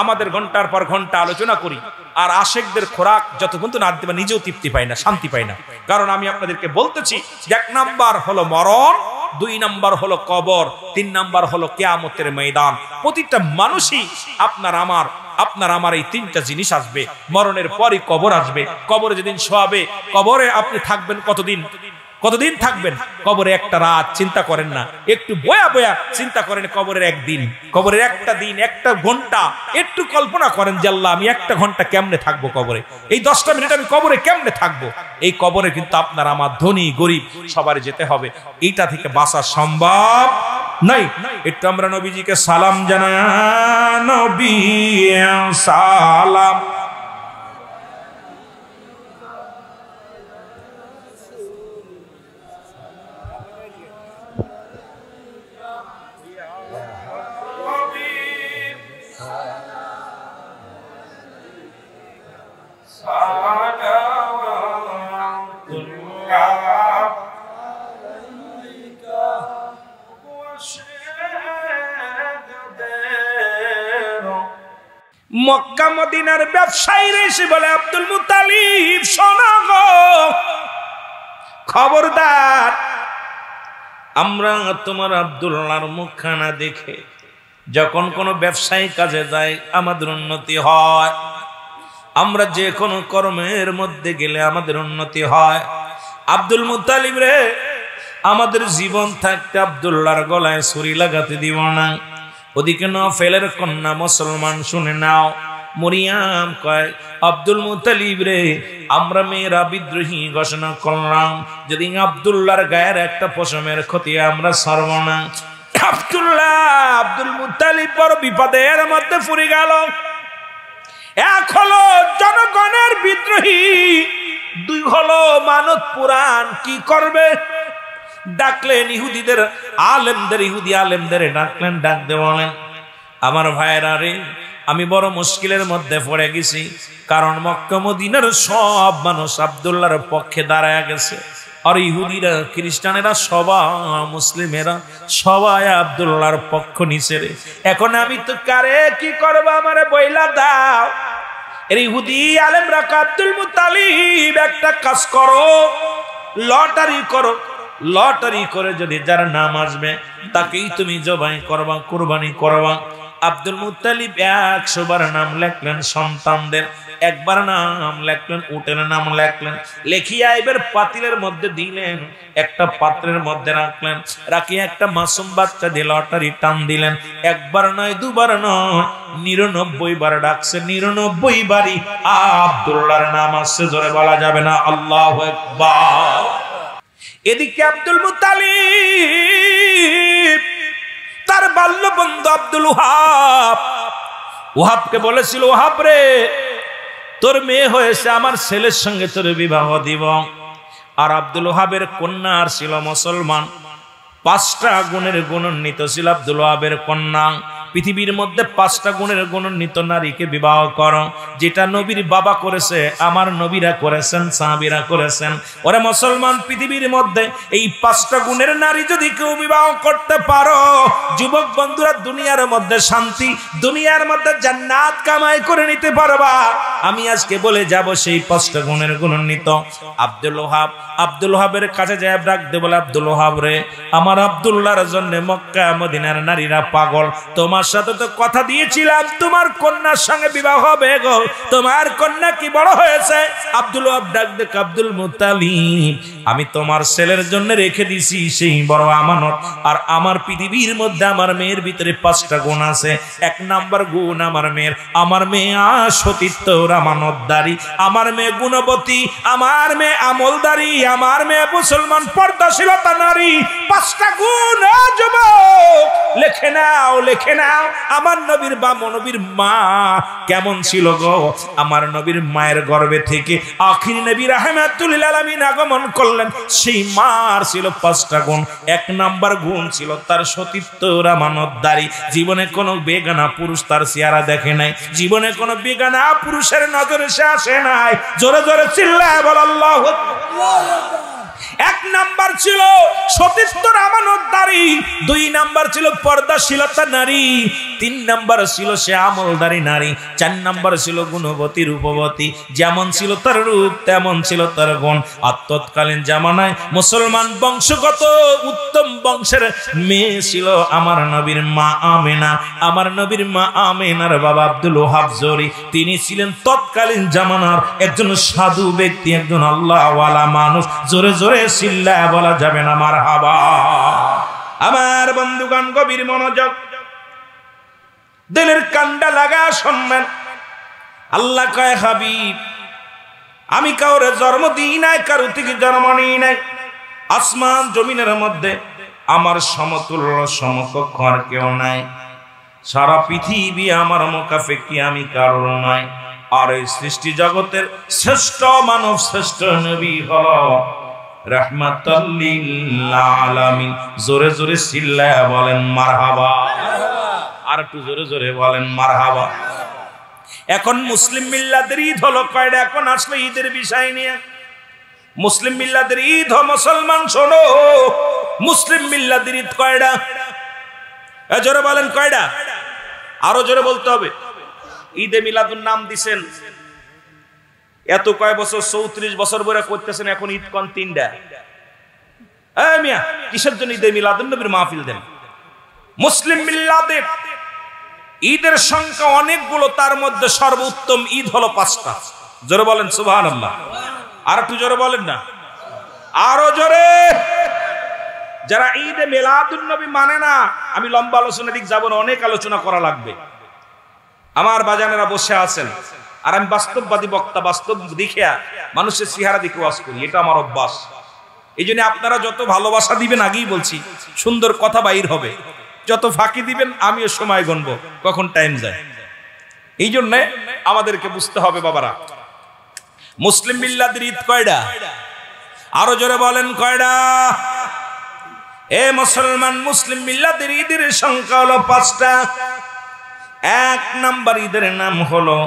আমাদের ঘন্টার পর ঘন্টা আলোচনা করি, আর আশেকদের খোরাক যতক্ষণ না দিতে নিজেও তৃপ্তি পাই না, শান্তি পাই না। কারণ আমি আপনাদেরকে বলতেছি, 1 নাম্বার হলো মরণ, 2 নাম্বার হলো কবর, 3 নাম্বার হলো কিয়ামতের ময়দান। প্রতিটা মানুষই আপনার আমার এই 3টা জিনিস আসবে। মরণের পরই কবর আসবে। কবরে যেদিন শোয়াবে, কবরে আপনি থাকবেন কতদিন থাকবেন? কবরে একটা রাত চিন্তা করেন না, একটু বয়া বয়া চিন্তা করেন কবরের একদিন, কবরের একটা দিন, একটা ঘন্টা। একটু কল্পনা করেন যে আল্লাহ আমি 1টা ঘন্টা কেমনে থাকবো কবরে, এই 10টা মিনিট আমি কবরে কেমনে থাকবো। এই কবরে কিন্তু আপনার আমার ধনী গরিব সবার যেতে হবে। এইটা থেকে বাঁচা সম্ভব নাই। একটু আমরা নবীজিকে সালাম জানাই। নবী সালাম। মক্কা মদিনার ব্যবসায়ীরা এসে বলে, আব্দুল মুত্তালিব শোনো গো, খবরদার, আমরা তোমার আব্দুল্লাহর মুখখানা দেখে যখন কোনো ব্যবসায়ী কাজে যাই আমাদের উন্নতি হয়, আমরা যে কোনো কর্মের মধ্যে গেলে আমাদের উন্নতি হয়। আব্দুল মুত্তালিব রে, আমাদের জীবন থাকতে আব্দুল্লাহর গলায় ছুরি লাগাতে দিব না। ওদিকে নফেলের কন্যা মুসলমান শুনে নাও, মরিয়াম কয়, আব্দুল মুত্তালিব রে, আমরা মেয়েরা বিদ্রোহী ঘোষণা করলাম, যদি আব্দুল্লাহর গায়ের একটা পশমের ক্ষতি আমরা ছাড়ব না। আব্দুল মুত্তালিব বড় বিপদের মধ্যে পড়ে গেল। এক হলো জনগণের বিদ্রোহী, দুই হলো মানত পুরাণ। কি করবে? ডাকলেন ইহুদিদের আলেমদের, ইহুদি আলেমদের ডাকলেন, ডাক দিয়ে বলেন, আমার ভাইয়েরা রে, আমি বড় মুশকিলের মধ্যে পড়ে গেছি, কারণ মক্কা মদিনার সব মানুষ আব্দুল্লাহর পক্ষে দাঁড়ায় গেছে, আর ইহুদিরা খ্রিস্টানেরা সবাই, মুসলিমেরা সবাই আব্দুল্লাহর পক্ষ নিছে রে। এখন আমি তো কারে কি করবো, আমারে বইলা দাও। এর ইহুদি আলেমরা, আব্দুল মুত্তালিব একটা কাজ করো, লটারি করো, লটারি করে যদি যার নাম আসবে তাকেই তুমি জবাই করবা, কুরবানি করবা। আব্দুল মুত্তালিব 100 বার নাম লেখলেন সন্তানদের, একবার নাম লেখলেন, উটের নাম লেখলেন, লেখিয়া এবার পাতিলের মধ্যে দিলেন, একটা পাত্রের মধ্যে রাখলেন, রাখিয়া একটা মাসুম বাচ্চা দিয়ে লটারি টান দিলেন। একবার নয়, দুবার নয়, 99 বার ডাকছে, 99 বারই আব্দুল্লাহর নাম আসছে। জোরে বলা যাবে না আল্লাহু আকবার। এদিকে আব্দুল মুত্তালিব তার বাল্য বন্ধু আব্দুল ওহাবকে বলেছিল, ওহাব রে, তোর মেয়ে হয়েছে, আমার ছেলের সঙ্গে তোর বিবাহ দিব। আর আব্দুল ওহাবের কন্যা আর ছিল মুসলমান, 5টা গুণের গুণান্বিত ছিল আব্দুল ওহাবের কন্যা। পৃথিবীর মধ্যে 5টা গুণের গুণান্বিত নারীকে বিবাহ করো, যেটা নবীর বাবা করেছে, আমার নবীরা করেছেন, সাহাবীরা করেছেন। ওরে মুসলমান, পৃথিবীর মধ্যে এই 5টা গুণের নারী যদি কেউ বিবাহ করতে পারো, যুবক বন্ধুরা, দুনিয়ার মধ্যে শান্তি, দুনিয়ার মধ্যে জান্নাত কামাই করে নিতে পারবা। আমি আজকে বলে যাব সেই 5টা গুণের গুণান্বিত আব্দুল ওহাব। আব্দুল ওহাবের কাছে যায়, ডাকতে বলে, আব্দুল ওহাব রে, আমার আব্দুল্লাহর জন্য মক্কা মদিনার নারীরা পাগল, তোমার সাথে তো কথা দিয়েছিলাম তোমার কন্যার সঙ্গে বিবাহ হবে গো, তোমার কন্যা কি বড় হয়েছে? আব্দুল ওহাব ডাক দেখ, আব্দুল মুত্তালিব, আমি তোমার ছেলের জন্য রেখে দিছি সেই বড় আমানত। আর আমার পৃথিবীর মধ্যে আমার মেয়ের ভিতরে 5টা গুণ আছে। 1 নাম্বার গুণ আমার মেয়ে সতীত্বর আমানতদারি, আমার মেয়ে গুণবতী, আমার মেয়ে আমলদারি, আমার মেয়ে মুসলমান পর্দাশীলতা নারী। 5টা গুণ যুবক লেখে নাও, লেখে নাও। আমার নবীর নবীর মা কেমন ছিল গো? আমার নবীর মায়ের গর্ভে থেকে আখির নবী রাহমাতুল লিল আলামিন আগমন করলেন, সেই মার ছিল 5টা গুণ। 1 নাম্বার গুণ ছিল তার সতীত্বর আমানতদারি। জীবনে কোনো বেগানা পুরুষ তার চেহারা দেখে নাই, জীবনে কোনো বেগানা পুরুষের নজরে সে আসে নাই। জোরে জোরে চিল্লায় বল আল্লাহু আকবার। 1 নাম্বার ছিল সতীত্বর আমানতদারি, 2 নাম্বার ছিল পর্দাশীলতা নারী, 3 নাম্বার ছিল সে আমলদারি নারী, 4 নাম্বার ছিল গুণবতী রূপবতী। যেমন ছিল তার রূপ তেমন ছিল তার গুণ। আর তৎকালীন জামানায় মুসলমান বংশগত উত্তম বংশের মেয়ে ছিল আমার নবীর মা আমেনা। আমার নবীর মা আমেনার বাবা আব্দুল ওহাব জরি, তিনি ছিলেন তৎকালীন জামানার একজন সাধু ব্যক্তি, একজন আল্লাহওয়ালা মানুষ। জোরে জোরে চিল্লায় বলা যাবে না মারহাবা। আমার বন্ধুগণ, গভীর মনোযোগ, দিলের কান্ডা লাগা শুনবেন। আল্লাহ কয়, হাবিব, আমি কাউরে জন্ম দিই নাই, কারো থেকে জন্ম নিই নাই। আসমান জমিনের মধ্যে আমার সমতুল্য সমকক্ষ আর কেউ নাই। সারা পৃথিবী আমার মুখাপেক্ষী আমি কারোর নাই। আর এই সৃষ্টি জগতের শ্রেষ্ঠ মানব, শ্রেষ্ঠ নবী হলো রাহমাতাল লিল আলামিন। জোরে জোরে চিল্লায়া বলেন মারহাবা। আর একটু জোরে জোরে বলেন মারহাবা। এখন মুসলিম মিল্লাতের ঈদ হলো কয়টা? এখন আসলে ঈদের বিষয় নিয়ে মুসলিম মিল্লাতের ঈদ হ মুসলমান শোনো, মুসলিম মিল্লাতের ঈদ কয়টা? জোরে বলেন কয়টা? আরো জোরে বলতে হবে। ঈদে মিলাদুন নাম দিছেন, এত কয় বছর 34 বছর ধরে করতেছেন, এখন ঈদ কোন 3টা? এই মিয়া, কিসের জন্য ঈদে মিলাদুন নবীর মাহফিল দেন? মুসলিম মিল্লাতের ঈদের সংখ্যা অনেকগুলো, তার মধ্যে সর্বোত্তম ঈদ হলো 5টা। জোরে বলেন সুবহানাল্লাহ। আর একটু জোরে বলেন না, আরো জোরে। যারা ঈদে মিলাদুন নবী মানে না, আমি লম্বা আলোচনা দিক যাব না, অনেক আলোচনা করা লাগবে। আমার বাজানেরা বসে আছেন, আর আমি বাস্তববাদী বক্তা, বাস্তব দেখিয়া মানুষের চেহারা দেখে ওয়াজ করি, এটা আমার অভ্যাস। এই জন্য আপনারা যত ভালোবাসা দিবেন, আগেই বলছি, সুন্দর কথা বাইর হবে। যত ফাঁকি দিবেন, আমিও সময় গণবো কখন টাইম যায়। এই জন্য আমাদেরকে বুঝতে হবে বাবারা, মুসলিম মিল্লাতের ঈদ কয়টা? আরো জোরে বলেন কয়টা? এ মুসলমান, মুসলিম মিল্লাতের ঈদের সংখ্যা হলো 5টা। 1 নাম্বার ঈদের নাম হলো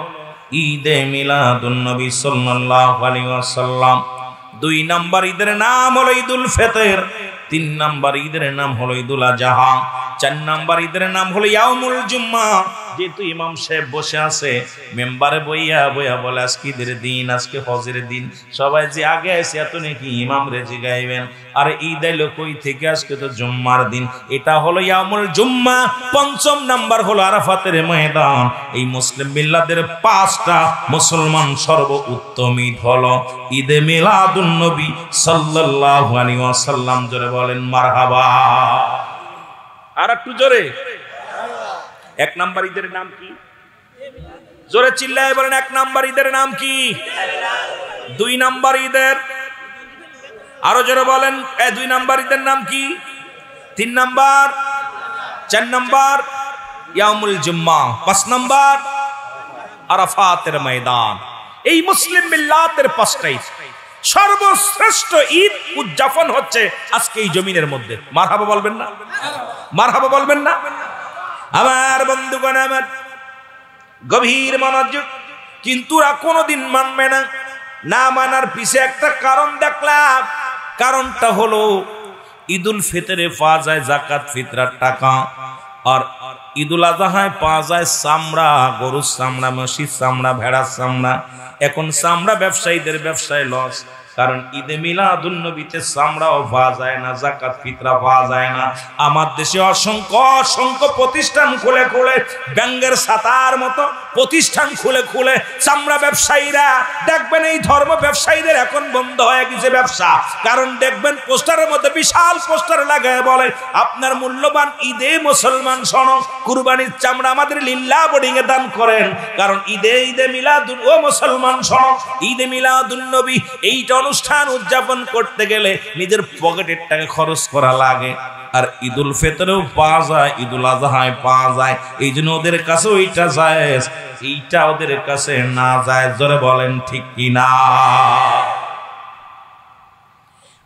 ঈদে মিলাদুন নবী সাল্লাল্লাহু আলাইহি ওয়াসাল্লাম। 2 নাম্বার ঈদের নাম হলো ঈদুল ফিতর। 3 নাম্বার ঈদের নাম হলো ঈদুল আযহা। 4 নাম্বার ঈদের নাম হলো ইয়াউমুল জুম্মা। যেহেতু ইমাম সাহেব বসে আছে মেম্বারে বইয়া বইয়া বলে আজকে ঈদের দিন, আজকে হজের দিন, সবাই যে আগে আসে এত নাকি ইমাম রে জিগাইবেন, আর ঈদ আইলো কই থেকে? আজকে তো জুম্মার দিন, এটা হলো ইয়াউমুল জুম্মা। 5ম নাম্বার হলো আরাফাতের ময়দান। এই মুসলিম মিল্লাতের 5টা মুসলমান সর্বোত্তম ঈদ হলো ঈদে মিলাদুন নবী সাল্লাল্লাহু আলাইহি ওয়াসাল্লাম। জোরে বলেন মারহাবা। আর একটু জোরে। 1 নাম্বার ঈদের নাম কি? জোরে চিল্লায় বলেন, 1 নাম্বার ঈদের নাম কি? 2 নাম্বার ঈদের, আরো জোরে বলেন, 2 নাম্বার ঈদের নাম কি? 3 নাম্বার, 4 নাম্বার ইয়াউমুল জুম্মা, 5 নাম্বার আরাফাতের ময়দান। এই মুসলিম মিল্লাতের 5টা ঈদ, সর্বশ্রেষ্ঠ ঈদ উদযাপন হচ্ছে আজকে এই জমিনের মধ্যে। মারহাবা বলবেন না? মারহাবা বলবেন না? আমার বন্ধুগণ, আমার গভীর মনোযোগ। কিন্তু ওরা কোনোদিন মানবে না। না মানার পিছে একটা কারণ দেখলাম। কারণটা হলো ঈদুল ফিতরে পাওয়া যায় যাকাত ফিতরার টাকা, আর ঈদুল আযহায় পাওয়া যায় চামড়া, গরুর চামড়া, মহিষের চামড়া, ভেড়ার চামড়া। এখন চামড়া ব্যবসায়ীদের ব্যবসায় লস, কারণ ঈদে মিলাদুন নবীতে চামড়াও পাওয়া যায় না, যাকাত ফিতরা পাওয়া যায় না। আমার দেশে অসংখ্য অসংখ্য প্রতিষ্ঠান খুলে খুলে, ব্যাঙ্গের ছাতার মতো প্রতিষ্ঠান খুলে খুলে চামড়া ব্যবসায়ীরা, দেখবেন এই ধর্ম ব্যবসায়ীদের এখন বন্ধ হয়ে গেছে ব্যবসা। কারণ দেখবেন পোস্টারের মধ্যে বিশাল পোস্টার লাগায় বলে, আপনার মূল্যবান ঈদে মুসলমান শোনো, কুরবানির চামড়া আমাদের লিল্লাহ বোর্ডিং এ দান করেন। কারণ ঈদে মিলাদুন, ও মুসলমান শোনো, ঈদে মিলাদুন নবী এইটা অনুষ্ঠান উদযাপন করতে গেলে নিজের পকেটের টাকা খরচ করা লাগে। আর ঈদুল ফিতরেও পাওয়া যায়, ঈদুল আযহায় পাওয়া যায়। এই জন্য ওদের কাছে ওইটা জায়েজ, এইটা ওদের কাছে না জায়েজ। জোরে বলেন ঠিক কি না?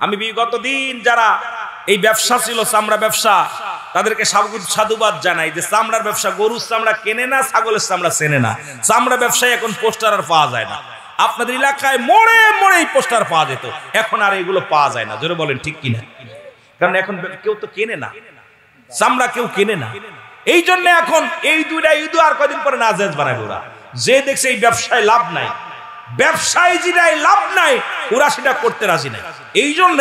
আমি বিগত দিন যারা এই ব্যবসা ছিল চামড়া ব্যবসা, তাদেরকে সাধুবাদ জানাই যে চামড়ার ব্যবসা, গরুর চামড়া কেনে না, ছাগলের চামড়া চেনে না। চামড়া ব্যবসায় এখন পোস্টার আর পাওয়া যায় না। আপনাদের এলাকায় মোড়ে মোড়ে পোস্টার পাওয়া যেত, এখন আর এগুলো পাওয়া যায় না। জোরে বলেন ঠিক কিনা? কারণ এখন কেউ তো কেনে না, চামড়া কেউ কেনে না। এই জন্য এখন এই 2টা ঈদ আর কদিন পরে নাজায়েজ বানাবে ওরা। যে দেখছে এই ব্যবসায় লাভ নাই, ব্যবসায় যেটাই লাভ নাই, ওরা সেটা করতে রাজি নাই। এই জন্য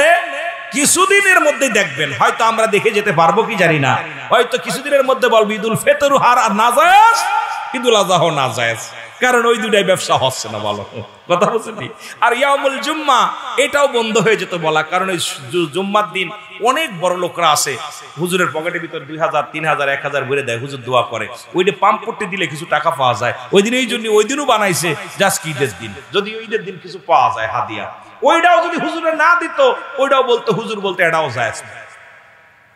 কিছুদিনের মধ্যে দেখবেন, হয়তো আমরা দেখে যেতে পারবো কি জানি না, হয়তো কিছুদিনের মধ্যে বলবো ঈদুল ফিতর হার নাজায়েজ, ঈদুল আযহা নাজায়েজ। কারণ ওই 2টাই ব্যবসা হচ্ছে না, ভালো কথা বলছেন। আর ইয়াউমুল জুম্মা এটাও বন্ধ হয়ে যেত বলা, কারণ ওই জুম্মার দিন অনেক বড় লোকরা আসে, হুজুরের পকেটের ভিতর 2000, 3000, 1000 ভরে দেয়, হুজুর দোয়া করে, ওইটা পাম্প করতে দিলে কিছু টাকা পাওয়া যায়। ওই দিন এই জন্য ওই দিনও বানাইছে জাস্ট ঈদের দিন, যদি ঈদের দিন কিছু পাওয়া যায় হাদিয়া, ওইটাও যদি হুজুরে না দিত, ওইটাও বলতো হুজুর বলতে এটাও জায়েজ।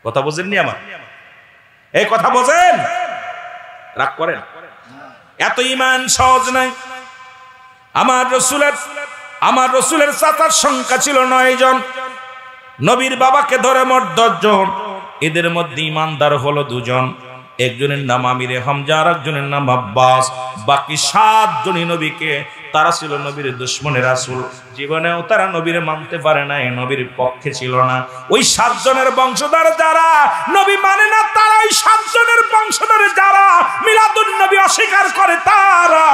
কথা বোঝেননি আমার? এই কথা বোঝেন? রাগ করেন? এত ঈমান সহজ নাই। আমার রসুলের চাচার সংখ্যা ছিল 9 জন, নবীর বাবাকে ধরে মোট 10 জন। এদের মধ্যে ঈমানদার হলো 2 জন, একজনের নাম আমিরে হামজা আর একজনের নাম আব্বাস। বাকি 7 জনই নবীকে, তারা ছিল নবীর দুশমনের রাসূল, জীবনেও তারা নবীরে মানতে পারে নাই, নবীর পক্ষে ছিল না। ওই 7 জনের বংশধর যারা নবী মানে না, তারা ওই 7 জনের বংশধর যারা মিলাদুন নবী অস্বীকার করে, তারা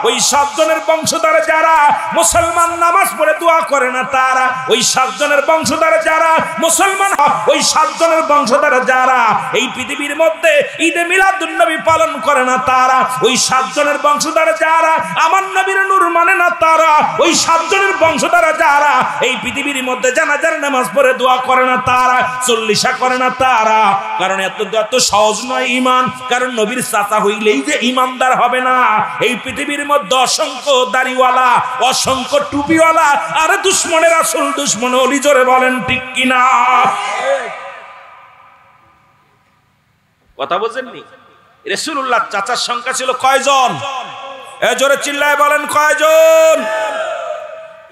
ওই 7 জনের বংশধর যারা মুসলমান নামাজ পড়ে দোয়া করে না তারা, ওই 7 জনের বংশধর যারা মুসলমান, ওই 7 জনের বংশধর যারা এই পৃথিবীর মধ্যে ঈদে মিলাদুন নবী পালন করে না তারা, ওই 7 জনের বংশধর যারা আমার নবীর নূর মানে না তারা, ওই 7 জনের বংশধর যারা এই পৃথিবীর মধ্যে জানাজার নামাজ পড়ে দোয়া করে না তারা, চল্লিশা করে না তারা। কারণ এত সহজ নয় ঈমান। কারণ নবীর চাচা হইলেই যে ঈমানদার হবে না। এই পৃথিবীর মধ্যে অসংখ্য দাড়িওয়ালা, অসংখ্য টুপিওয়ালা আর দুশ্মনের রাসূল, দুশ্মন ওলি, জোরে বলেন ঠিক কিনা? কথা বুঝেননি? রাসূলুল্লাহ চাচার সংখ্যা ছিল কয়জন? জোরে চিল্লায় বলেন কয়জন?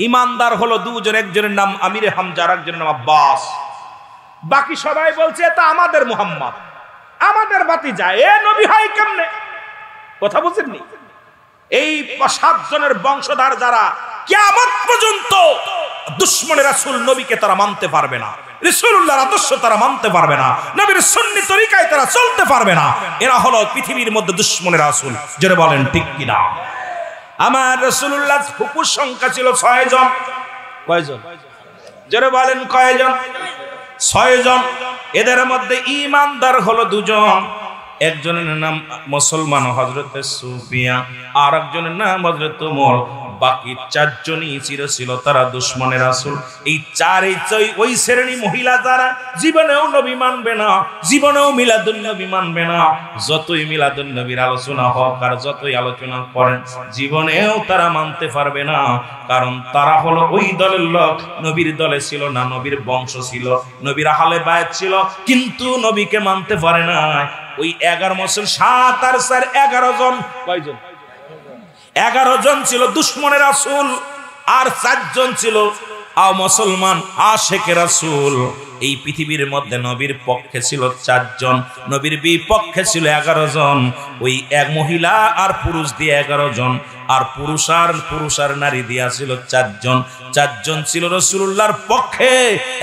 ঈমানদার হলো 2 জন, একজনের নাম আমিরে হামজা আর একজনের নাম আব্বাস। বাকি সবাই বলছে এটা আমাদের মুহাম্মদ, আমাদের ভাতিজা, এ নবী হয় কেমনে? কথা বুঝেননি? এই 7 জনের বংশধর যারা কিয়ামত পর্যন্ত দুশ্মনের রাসূল নবীকে তারা মানতে পারবে না, রাসূলুল্লাহর আদর্শ তারা মানতে পারবে না, নবীর সুন্নি তরিকায় তারা চলতে পারবে না। এরা হলো পৃথিবীর মধ্যে দুশ্মনের রাসূল। জোরে বলেন ঠিক কিনা? আমার রাসূলুল্লাহ ফুফুর সংখ্যা ছিল 6 জন। কয়জন? জোরে বলেন কয়জন? 6 জন। এদের মধ্যে ঈমানদার হলো 2 জন। একজনের নাম মুসলমান হযরত সুফিয়া, আর একজনের নাম হযরত উমর। বাকি 4 জনই ছিল তারা দুশমনের রাসূল। এই 4 ওই শ্রেণী মহিলা যারা জীবনেও নবী মানবে না, জীবনেও মিলাদুন নবী মানবে না। যতই মিলাদুন নবীর আলোচনা হোক আর যতই আলোচনা করেন, জীবনেও তারা মানতে পারবে না। কারণ তারা হলো ওই দলের লোক, নবীর দলে ছিল না, নবীর বংশ ছিল, নবীর আহলে বায়াত ছিল, কিন্তু নবীকে মানতে পারে না। ওই 11 মুসলিম 7 আর 4 11 জন। কয়জন? 11 জন ছিল দুশমনের রাসূল, আর 4 জন ছিল মুসলমান আশিকে রাসূল। এই পৃথিবীর মধ্যে নবীর পক্ষে ছিল 4 জন, নবীর বিপক্ষে ছিল 11 জন। ওই এক মহিলা আর পুরুষ দিয়ে 11 জন, আর পুরুষ আর নারী দিয়া ছিল 4 জন। 4 জন ছিল রাসূলুল্লাহর পক্ষে,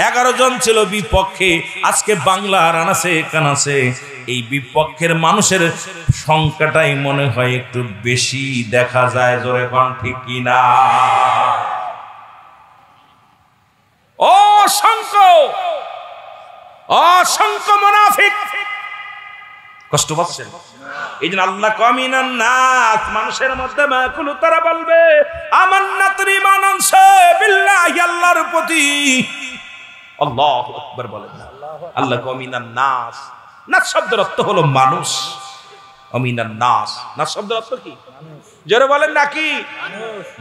11 জন ছিল বিপক্ষে। আজকে বাংলার আনাসে কানাসে এই বিপক্ষের মানুষের সংখ্যাটাই মনে হয় একটু বেশি দেখা যায়। জোরে কোন ঠিক কিনা? অসংখ্য মুনাফিক। কষ্ট পাচ্ছেন? এই জন্য আল্লাহ কমিনান নাস, মানুষের মধ্যে মাকুল, তারা বলবে আমান্নাত ঈমান আনছে বিল্লাহি, আল্লাহর প্রতি। আল্লাহু আকবার বলেন। আল্লাহ কমিনান নাস, নাস শব্দের অর্থ হলো মানুষ। অমিনান নাস, নাস শব্দের অর্থ কি? জোরে বলেন নাকি?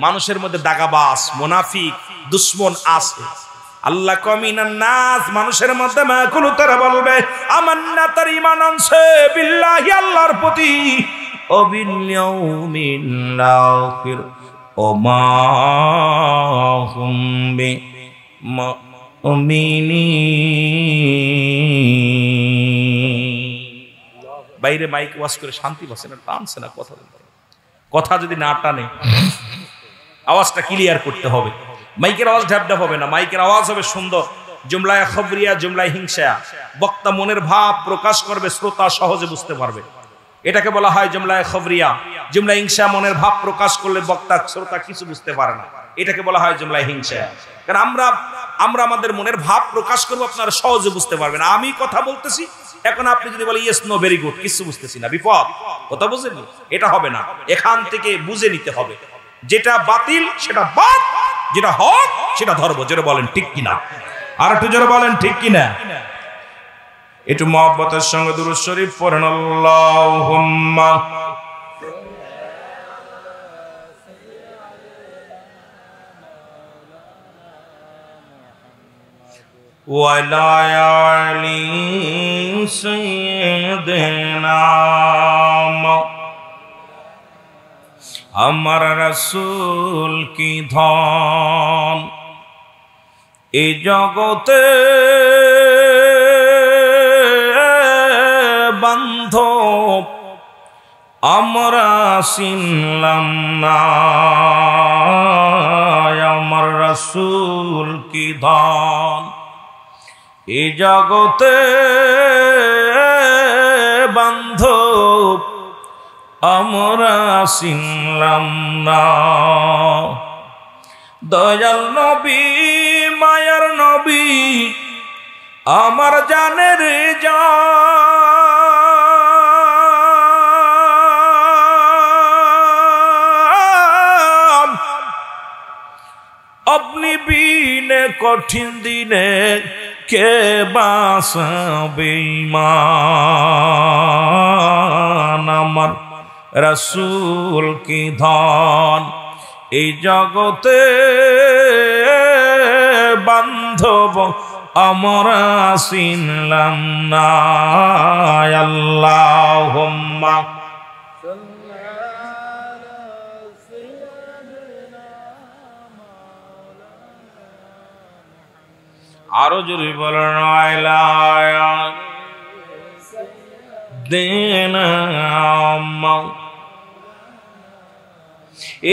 মানুষের মধ্যে দাগাবাজ, মুনাফিক, দুশমন আছে। আল্লাহ কমিনান নাস, মানুষের মধ্যে মাকুল, তারা বলবে আমান্না, তার ঈমান আনছে বিল্লাহি, আল্লাহর প্রতি, ও বিল ইয়াউমিল আখির, ও মা হুম বিমুমিনিন। বাইরে মাইক ওয়াজ করে শান্তি পাচ্ছে না, টানছে না কথা। কথা যদি না টানে, আওয়াজটা ক্লিয়ার করতে হবে। মাইকের আওয়াজ ঢাপঢাপ হবে না, মাইকের আওয়াজ হবে সুন্দর। জুমলায় খবরিয়া, জুমলায় হিংসা। বক্তা মনের ভাব প্রকাশ করবে, শ্রোতা সহজে বুঝতে পারবে। এটাকে বলা হয় জুমলায় খবরিয়া। জুমলায় হিংসা, মনের ভাব প্রকাশ করলে বক্তা শ্রোতা কিছু বুঝতে পারে না, এটাকে বলা হয় জুমলায় হিংসা। কারণ আমরা আমাদের মনের ভাব প্রকাশ করবো, আপনারা সহজে বুঝতে পারবেন। আমি কথা বলতেছি, এখন আপনি যদি বলেন ইয়েস নো ভেরি গুড, কিছু বুঝতেছি না, বিপদ। কথা বুঝেন? এটা হবে না। এখান থেকে বুঝে নিতে হবে, যেটা বাতিল সেটা বাদ, যেটা হক সেটা ধর্ম। জোরে বলেন ঠিক কিনা? আর একটু জোরে বলেন ঠিক কিনা? একটু মহব্বতের সঙ্গে দুরূদ শরীফ পড়েন। আল্লাহুম্মা ওয়া লা আলি সাইয়্যিদিনা, আমার রাসূল কি ধন এই জগতে বান্ধব আমরা চিনলাম না, আমার রাসূল কি ধন এই জগতে বান্ধব আমরা চিনলাম না। দয়াল নবী মায়ার নবী আমার জানের জান, আপনি বিনে কঠিন দিনে কে বাঁচাবে ঈমান। আমার রাসূল কি ধন এই জগতে বান্ধব আমরা চিনলাম না। আল্লাহুম্মা আরো জোরে বলেন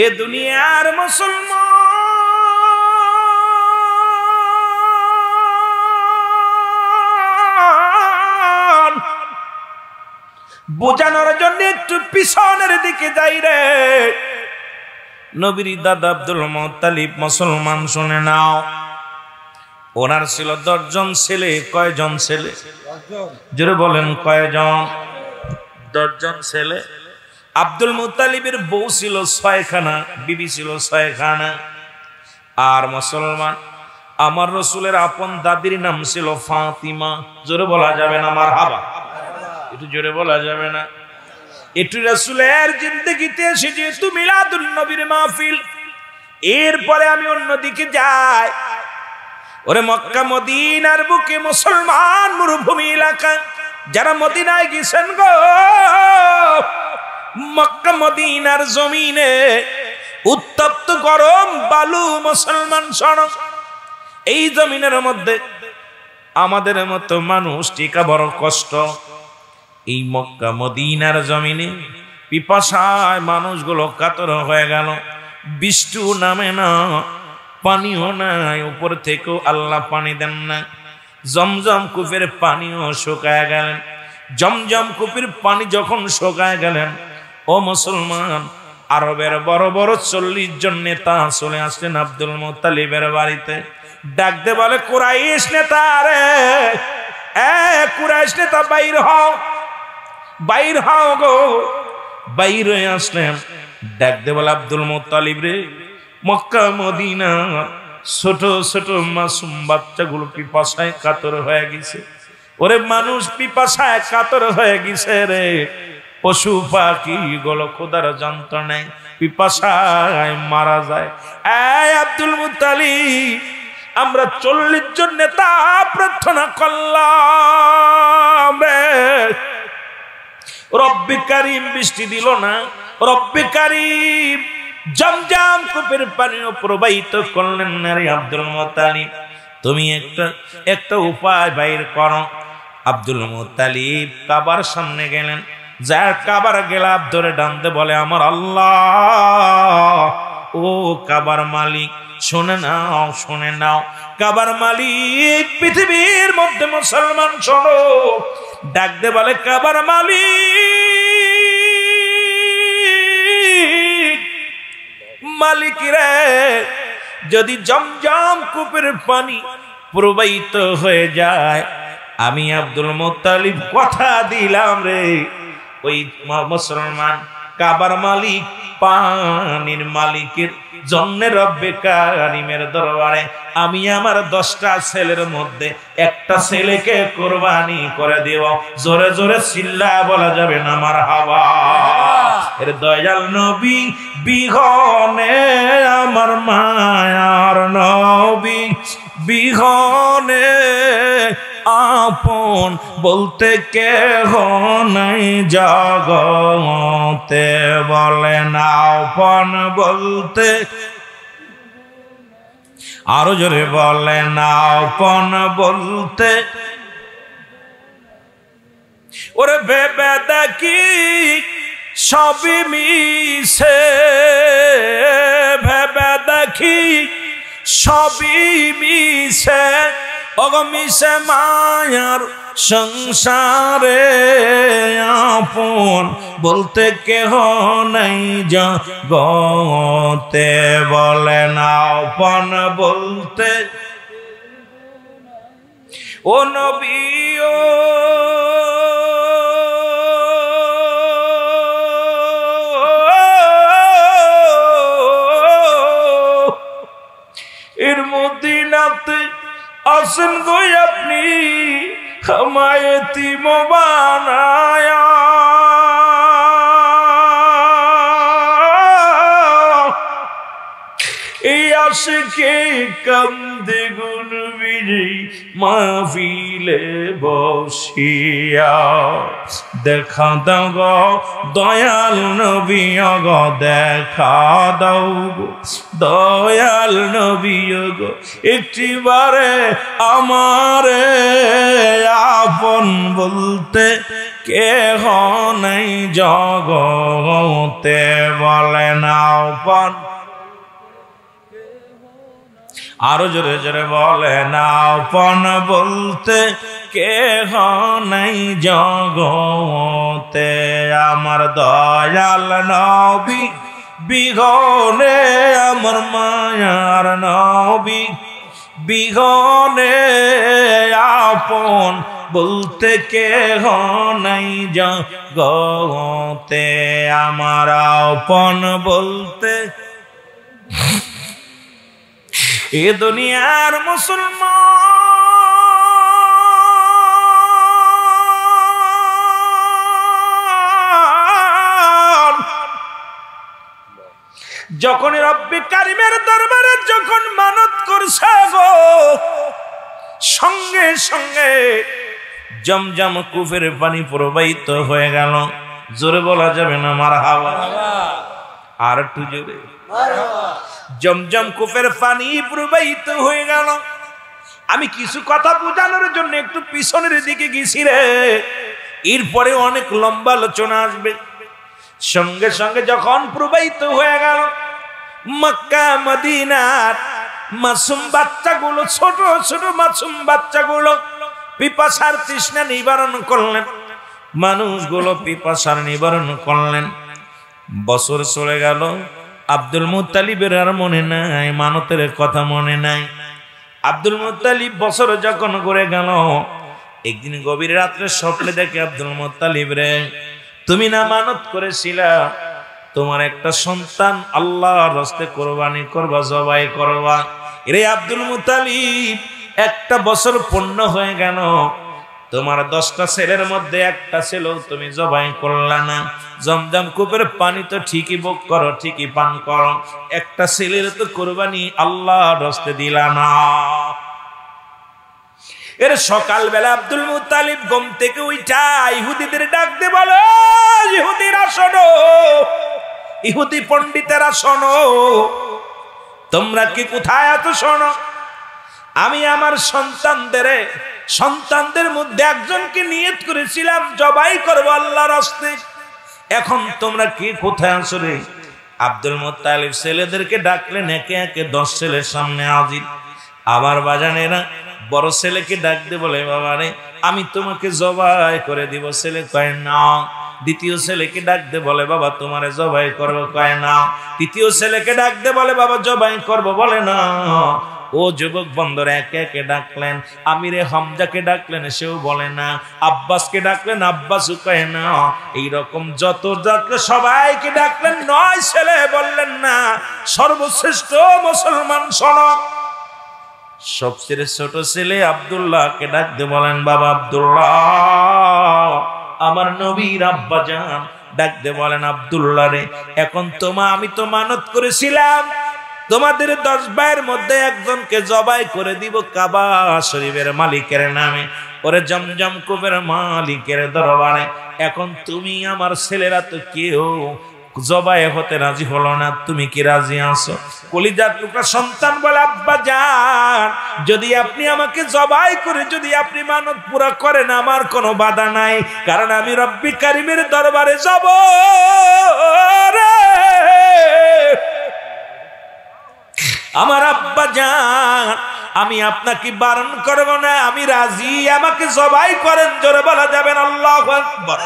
এ দুনিয়ার মুসলমান বোঝানোর জন্য একটু পিছনের দিকে যাই রে। নবীর দাদা আব্দুল মুত্তালিব মুসলমান, শুনে নাও, ওনার ছিল 10 জন ছেলে। কয়জন ছেলে? জোরে বলেন কয়জন? 10 জন ছেলে। আব্দুল মুত্তালিবের বউ ছিল 6 খানা, বিবি ছিল 6 খানা। আর মুসলমান আমার রাসূলের আপন দাদির নাম ছিল ফাতিমা। জোরে বলা যাবে না মারহাবা? একটু জোরে বলা যাবে না? একটু রাসূলের জিন্দেগিতে এসে যেহেতু মিলাদুন নবীর মাহফিল, এরপরে আমি অন্যদিকে যাই। ওরে মক্কা মদিনার বুকে মুসলমান মরুভূমি এলাকা যারা মদিনায় গেছেন গো, মক্কা মদিনার জমিনে উত্তপ্ত গরম বালু মুসলমান সড়ক, এই জমিনের মধ্যে আমাদের মতো মানুষ টিকা বড় কষ্ট। এই মক্কা মদিনার জমিনে পিপাসায় মানুষগুলো কাতর হয়ে গেল। বৃষ্টি নামে না, পানিও নাই, উপর থেকেও আল্লাহ পানি দেন না। জমজম কূপের পানিও শুকায় গেলেন। জমজম কূপের পানি যখন শুকায় গেলেন, ও মুসলমান, আরবের বড় বড় 40 জন নেতা চলে আসলেন আব্দুল মুত্তালিবের বাড়িতে। ডাকতে বলে, কুরাইশ নেতা রে, কুরাইশ নেতা বাইর হও, বাইর হও গো। বাইর হয়ে আসলেন। ডাকতে বলে, আব্দুল মুত্তালিব রে, মক্কা মদিনা ছোট ছোট মাসুম বাচ্চাগুলো পিপাসায় কাতর হয়ে গেছে। ওরে মানুষ পিপাসায় কাতর হয়ে গেছে রে, পশু পাখি গুলো খোদার যন্ত্রণায় পিপাসায় মারা যায়। আব্দুল মুত্তালিব, আমরা 40 জন নেতা প্রার্থনা করলাম রে, রব্বে কারীম বৃষ্টি দিল না। রব্বে কারীম জমজম কূপের পানিও প্রবাহিত করলেন না রে আব্দুল মুত্তালিব, তুমি একটা উপায় বাইর করো। আব্দুল মুত্তালিব কাবার সামনে গেলেন। যার কাবার গেলাপ ধরে ডানতে বলে, আমার আল্লাহ, ও কাবার মালিক, শুনে নাও, শুনে নাও। কাবার মালিক, পৃথিবীর মধ্যে মুসলমান শোনো। ডাকতে বলে, কাবার মালিক, মালিক রে, যদি জমজম কূপের পানি প্রবাহিত হয়ে যায়, আমি আব্দুল মুত্তালিব কথা দিলাম রে, ওই মুসলমান কাবার মালিক পানির মালিকের জন্য রব্বে কারিমের দরবারে আমি আমার 10টা ছেলের মধ্যে একটা ছেলেকে কুরবানি করে দেব। জোরে জোরে চিল্লা বলা যাবে না মারহাবা। এর দয়াল নবী বিহনে, আমার মায়ার নবী বিহনে আপন বলতে কেহ নাই জগতে, বলে না আপন বলতে, আরো জোরে বলে না আপন বলতে। ওরে ভেবে দেখি সবই মিছে, ভেবে দেখি সবই মিছে, অগমিশে মায়ার সংসারে আপন বলতে কেহ নাই জগতে, বলেন আপন বলতে ও নবী ও এর মদিনাতে আসেন গো আপনি আমায় এতিম বানায়া, এই আশিকে কান্দে গুণ বিজয়ী মাহফিলে বসিয়া। দেখা দাও গো দয়াল নবী গো, দেখা দাও গো দয়াল নবী গো, একটিবারে আমারে আপন বলতে কেহ নাই জগতে, বলেন আপন। আরো জোরে জোরে বলেন আপন বলতে কেহ নাই জগতে, আমার দয়াল নবী বিহনে, আমার মায়ার নবী বিহনে আপন বলতে কেহ নাই জগতে, আমার আপন বলতে। এ দুনিয়ার মুসলমান যখন রব্বি কারিমের দরবারে যখন মানত করছে গো, সঙ্গে সঙ্গে জমজম কূপের পানি প্রবাহিত হয়ে গেল। জোরে বলা যাবে না মারহাবা? আর একটু জোরে মারহাবা। জমজম কূপের পানি প্রবাহিত হয়ে গেল। আমি কিছু কথা বোঝানোর জন্য একটু পিছনের দিকে গেছি রে, এরপরে অনেক লম্বা আলোচনা আসবে। সঙ্গে সঙ্গে যখন প্রবাহিত হয়ে গেল, মক্কা মদিনার মাসুম বাচ্চাগুলো, ছোট ছোট মাসুম বাচ্চাগুলো পিপাসার তৃষ্ণা নিবারণ করলেন, মানুষগুলো পিপাসার নিবারণ করলেন। বছর চলে গেল, আব্দুল মুত্তালিবের আর মনে নাই, মানতের কথা মনে নাই। আব্দুল মুত্তালিব বছর যখন করে গেল, একদিন গভীর রাত্রে স্বপ্নে দেখে, আব্দুল মুত্তালিব রে, তুমি না মানত করেছিলা তোমার একটা সন্তান আল্লাহর রাস্তায় কোরবানি করবা, জবাই করবা। রে আব্দুল মুত্তালিব, একটা বছর পূর্ণ হয়ে গেল, তোমার 10টা ছেলের মধ্যে একটা ছেলেও তুমি জবাই করলা না। জমজম কূপের পানি তো ঠিকই ভোগ করো, ঠিকই পান করো, একটা ছেলের তো কোরবানি আল্লাহর রাস্তায় দিলা না। এর সকালবেলা আব্দুল মুত্তালিব ঘুম থেকে উঠা ইহুদিদের ডাক দিয়ে বলো, ইহুদিরা শোনো, ইহুদি পণ্ডিতেরা শোনো, তোমরা কি কোথায় আছো শোনো। আমি আমার সন্তানদের মধ্যে একজনকে নিয়ত করেছিলাম জবাই করব আল্লাহর রাস্তায়। এখন তোমরা কি কোথায় আছো রে? আব্দুল মুত্তালিব ছেলেদেরকে ডাকলেন, একে একে 10 ছেলের সামনে হাজির। আবার বাজানেরা বড় ছেলেকে ডাক দিয়ে বলে, বাবা রে, আমি তোমাকে জবাই করে দিব। ছেলে কয় না। দ্বিতীয় ছেলেকে ডাক দিয়ে বলে, বাবা তোমারে জবাই করবো, কয় না। তৃতীয় ছেলেকে ডাক দিয়ে বলে, বাবা জবাই করবো, বলে না। ও যুবক বন্ধুরা একে একে ডাকলেন। আমিরে হামজাকে ডাকলেন, সেও বলে না। আব্বাসকে ডাকলেন, আব্বাসও কয় না। এইরকম যত ডাকলে সবাইকে ডাকলেন, 9 ছেলে বললেন না। সর্বশ্রেষ্ঠ মুসলমান শোনো, সবচেয়ে ছোট ছেলে আব্দুল্লাহকে ডাক দিয়ে বলেন, বাবা আব্দুল্লাহ, আমার নবীর আব্বা জান। ডাক দিয়ে বলেন, আব্দুল্লাহ রে, এখন আমি তো মানত করেছিলাম তোমাদের 10 ভাইয়ের মধ্যে একজনকে জবাই করে দিব কাবা শরীফের মালিকের নামে, ওরে জমজম কূপের মালিকের দরবারে। এখন তুমি আমার ছেলেরা তো কেউ জবাই হতে রাজি হলো না, তুমি কি রাজি আছো? কলিজার টুকরা সন্তান বলে, আব্বা জান, যদি আপনি আমাকে জবাই করে যদি আপনি মানত পুরা করেন, আমার কোনো বাধা নাই, কারণ আমি রব্বি কারিমের দরবারে যাব রে। আমার আব্বা জান, আমি আপনাকে বারণ করব না, আমি রাজি, আমাকে জবাই করেন। জোরে বলা যাবেন আল্লাহু আকবার।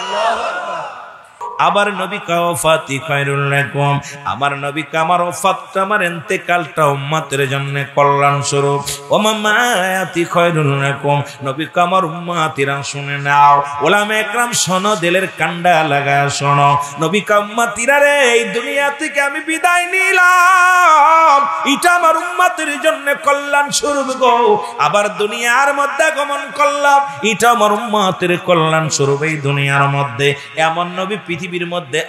আবার নবী কা ওয়াফাতি খায়রুল লাকুম, আমার নবী কা আমার ওয়াফাতটা, আমার ইন্তেকালটা উম্মতের জন্য কল্যাণ স্বরূপ। ও মামায়াতি খায়রুল লাকুম, নবী কা আমার উম্মতিরা শুনে নাও। উলামা একরাম শোনো, দিলের কান্ডা লাগায় শোনো। নবী কা উম্মতিরা রে, এই দুনিয়া থেকে আমি বিদায় নিলাম, এটা আমার উম্মতের জন্য কল্যাণ স্বরূপ গো। আবার দুনিয়ার মধ্যে গমন করলাম, এটা আমার উম্মতের কল্যাণ স্বরূপ। এই দুনিয়ার মধ্যে এমন নবী পৃথিবীর মধ্যে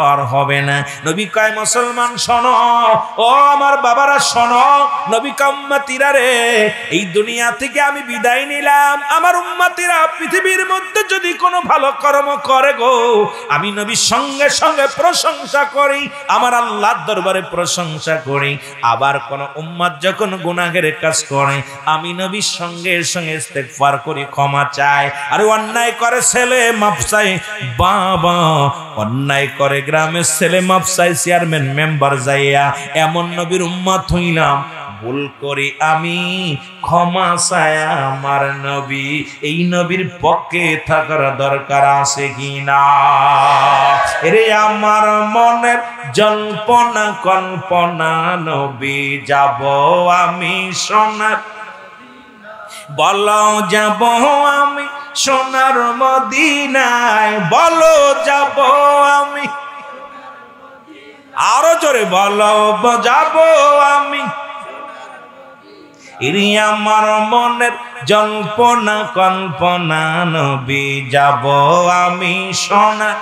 আর হবে না। নবী কয় মুসলমান শোনো, ও আমার বাবারা শোনো, নবী কা উম্মতিরা রে, এই দুনিয়া থেকে আমি বিদায় নিলাম, আমার উম্মতিরা পৃথিবীর মধ্যে যদি কোনো ভালো কর্ম করে গো, আমি নবীর সঙ্গে সঙ্গে প্রশংসা করি, আমার আল্লাহর দরবারে প্রশংসা করি। আবার কোন উম্মত যখন গুনাহের কাজ করে, আমি নবীর সঙ্গে সঙ্গে ইস্তেগফার করি, ক্ষমা চাই। আর অন্যায় করে ছেলে মাফ চাই, বাবা অন্যায় করে গ্রামের ছেলে মাফ চাই, চেয়ারম্যান মেম্বার যাইয়া, এমন নবীর উম্মত হইলাম। ভুল করি আমি, ক্ষমা চাই আমার নবী। এই নবীর পক্ষে থাকার দরকার আছে কিনা? রে আমার মনের জল্পনা কল্পনা, নবী যাব আমি সোনার, বলো যাব আমি সোনার মদিনায়, বলো যাব আমি, আরো জোরে বলো যাব আমি। ইরি আমার মনের জল্পনা কল্পনা, নবী যাব আমি সোনার।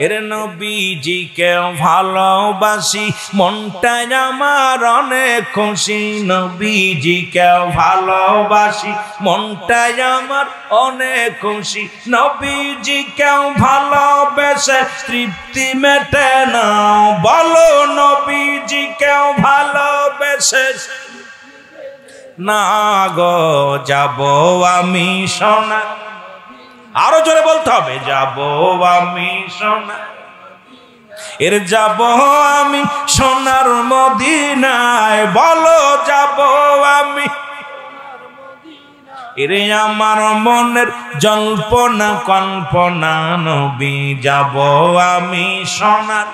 এর নবীজিকে ভালোবাসি, মনটাই আমার অনেক খুশি। নবীজিকে ভালোবাসি, মনটাই আমার অনেক খুশি। নবীজিকে ভালোবেসে তৃপ্তি মেটে না, বলো নবীজিকে ভালোবেসে না গো, যাব আমি সোনা। আরো জোরে বলতে হবে, যাব আমি সোনা, এর যাব আমি সোনার মদিনায়, বলো যাব আমি। এরে আমার মনের জল্পনা কল্পনা, নবী যাব আমি সোনার।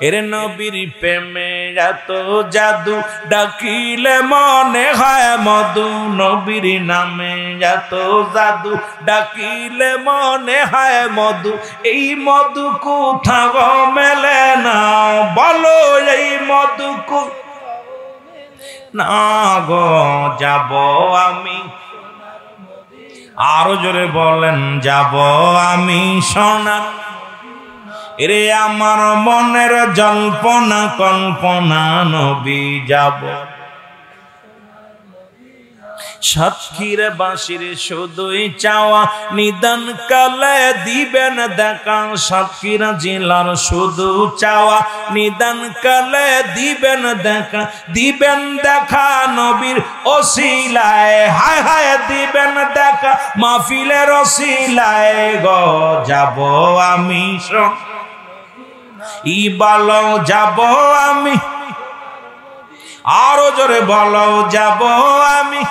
এর নবীর প্রেমে এত জাদু, ডাকিলে মনে হয় মধু। নবীর নামে এত জাদু, ডাকিলে মনে হয় মধু। এই মধু কোথাও মেলে না, বলো এই মধু না গো, যাব আমি। আরো জোরে বলেন, যাব আমি সোনার। এরে আমার মনের জল্পনা কল্পনা, নবী যাব। সাতক্ষীর বাঁশির শুধুই চাওয়া, নিদান কালে দিবেন দেখা। সাতক্ষীরা জেলার শুধু চাওয়া, নিদান কালে দিবেন দেখা। দিবেন দেখা নবীর ওসিলায়, হায় হায় দিবেন দেখা মাহফিলের ওসিলায় গো, যাব আমি ই বলো যাব আমি। আরো জোরে বলো যাব আমি।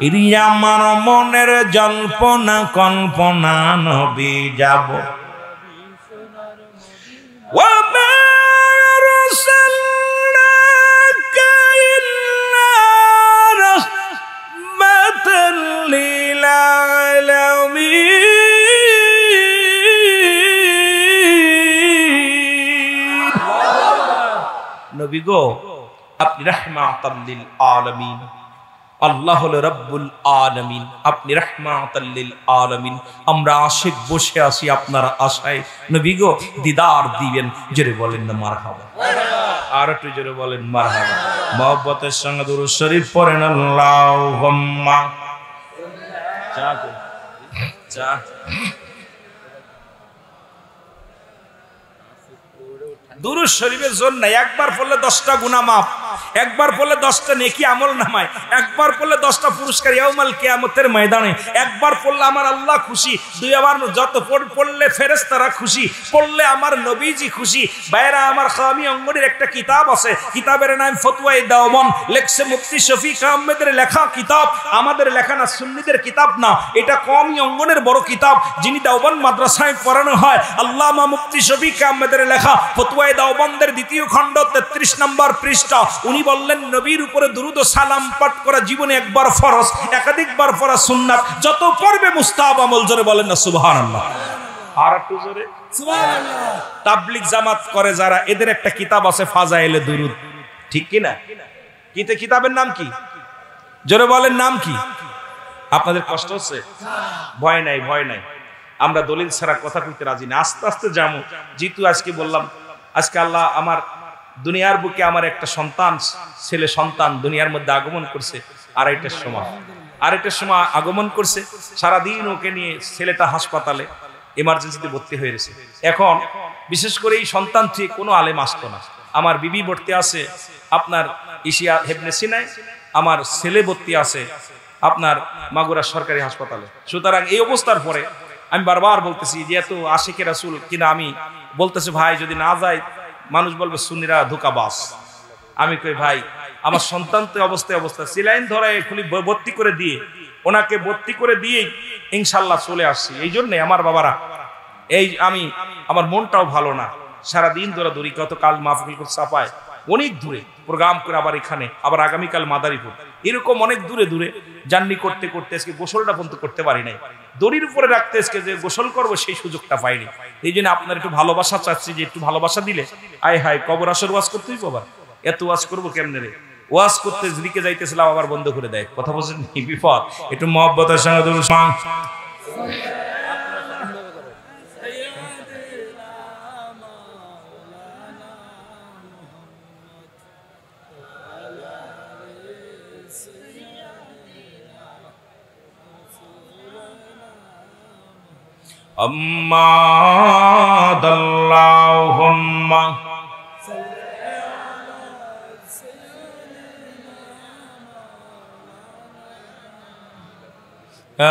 ইরি আমার মনের জল্পনা কল্পনা, নবী যাব। নবী গো, আপনি রাহমাতাল লিল আলামিন, আল্লাহ হলো রব্বুল আলামিন, আপনি রাহমাতাল লিল আলামিন। আমরা আশিক বসে আছি আপনার আশায়, নবী গো দিদার দিবেন। জোরে বলেন না মারহাবা, আর একটু জোরে বলেন মারহাবা। মহব্বতের সঙ্গে দুরূদ শরীফ পড়েন, আল্লাহুম্মা চা দুরূদ শরীফের জন্য একবার পড়লে 10টা গুনাহ মাফ। একবার পড়লে 10টা নেকি আমল নামায়, একবার পড়লে 10টা পুরস্কার ইয়াউমাল কিয়ামতের ময়দানে, একবার পড়লে আমার আল্লাহ খুশি, দুইবার যত পড়লে ফেরেশতারা খুশি, পড়লে আমার নবীজি খুশি। ভাইরা আমার, কামি অঙ্গনের একটা কিতাব আছে, কিতাবের নাম ফতোয়ায়ে দেওবন্দ, লেখছে মুফতি শফিক আহমেদের লেখা কিতাব, আমাদের লেখা না, সুন্নিদের কিতাব না, এটা কওমি অঙ্গনের বড় কিতাব, যিনি দেওবন্দ মাদ্রাসায় পড়ানো হয়, আল্লামা মুফতি শফিক আহমেদের লেখা ফতোয়ায়ে দেওবন্দের 2য় খণ্ড 33 নম্বর পৃষ্ঠা। উনি বললেন, নবীর উপরে দুরূদ ও সালাম পাঠ করা জীবনে একবার ফরজ, একাধিকবার পড়া সুন্নাত, যত পড়বে মুস্তাহাব আমল। জোরে বলেন না সুবহানাল্লাহ। আর একটু জোরে সুবহানাল্লাহ। তাবলীগ জামাত করে যারা, এদের একটা কিতাব আছে ফাজাইলে দুরূদ, ঠিক কি না? কিতাবের নাম কি? জোরে বলেন, নাম কি? আপনাদের কষ্ট হচ্ছে? ভয় নাই, ভয় নাই, আমরা দলিল ছাড়া কথা কইতে রাজি না, আস্তে আস্তে যাবো। যেহেতু আজকে বললাম, আজকে আল্লাহ আমার দুনিয়ার বুকে আমার একটা সন্তান, ছেলে সন্তান দুনিয়ার মধ্যে আগমন করছে। আড়াইটার সময় আগমন করছে। সারাদিন ওকে নিয়ে ছেলেটা হাসপাতালে এমার্জেন্সিতে ভর্তি হয়ে গেছে। এখন বিশেষ করে এই সন্তান থেকে কোনো আলেম আসতো না। আমার বিবি ভর্তি আছে আপনার ইশিয়া হেবনে সিনায়, আমার ছেলে ভর্তি আছে আপনার মাগুরা সরকারি হাসপাতালে। সুতরাং এই অবস্থার পরে আমি বারবার বলতেছি যে এত আশিকে রাসূল কিনা, আমি বলতেছি ভাই যদি না যায় মানুষ বলবে সুন্নিরা ধোঁকাবাজ। আমি কই ভাই, আমার সন্তান তো অবস্থায় সিলাইন ধরায় খুলি ভর্তি করে দিয়ে, ওনাকে ভর্তি করে দিয়ে ইনশাল্লাহ চলে আসছি। এই জন্যে আমার বাবারা, আমার মনটাও ভালো না, সারাদিন দৌড়াদৌড়ি, গতকাল মাহফিল করে চাপায় অনেক দূরে প্রোগ্রাম করে, আবার এখানে, আবার আগামীকাল মাদারীপুর, এরকম অনেক দূরে দূরে জার্নি করতে করতে আজকে গোসলটা পর্যন্ত করতে পারি নাই। দড়ির উপরে রাখতে আজকে যে গোসল করবো সেই সুযোগটা পাইনি। এই জন্য আপনার একটু ভালোবাসা চাচ্ছি, যে একটু ভালোবাসা দিলে আয় হায় কবর আসর ওয়াজ করতেই বাবা, এত ওয়াজ করবো কেমনে রে? ওয়াজ করতে দিকে যাইতেছিলাম আবার বন্ধ করে দেয়, কথা বলছেন বিপদ। একটু মহব্বতের সঙ্গে আল্লাহুম্মা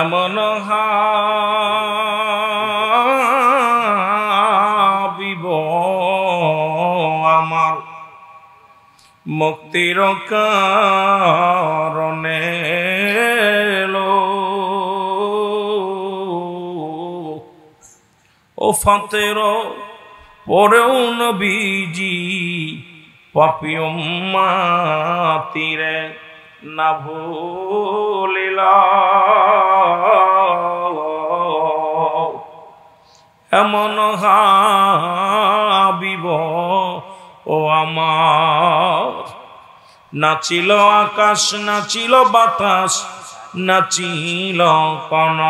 এমন হাবিব আমার মুক্তির কারণে ও ফাতের পরেও নবীজি পাপী উম্মতিরে না ভুলিলা। এমন হাবিব ও আমার, নাচিল আকাশ, নাচিল বাতাস, নাচিল কোন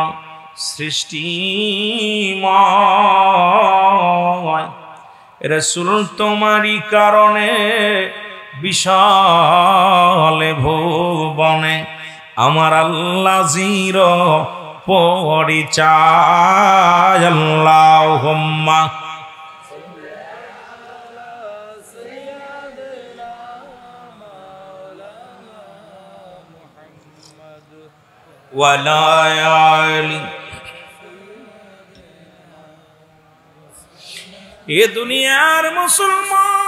সৃষ্টিময়, রাসূল তোমারই কারণে বিশাল ভুবনে আমার আল্লাহ জির পরিচয়। আল্লাহুম্মা ওয়ালা আলি। এ দুনিয়ার মুসলমান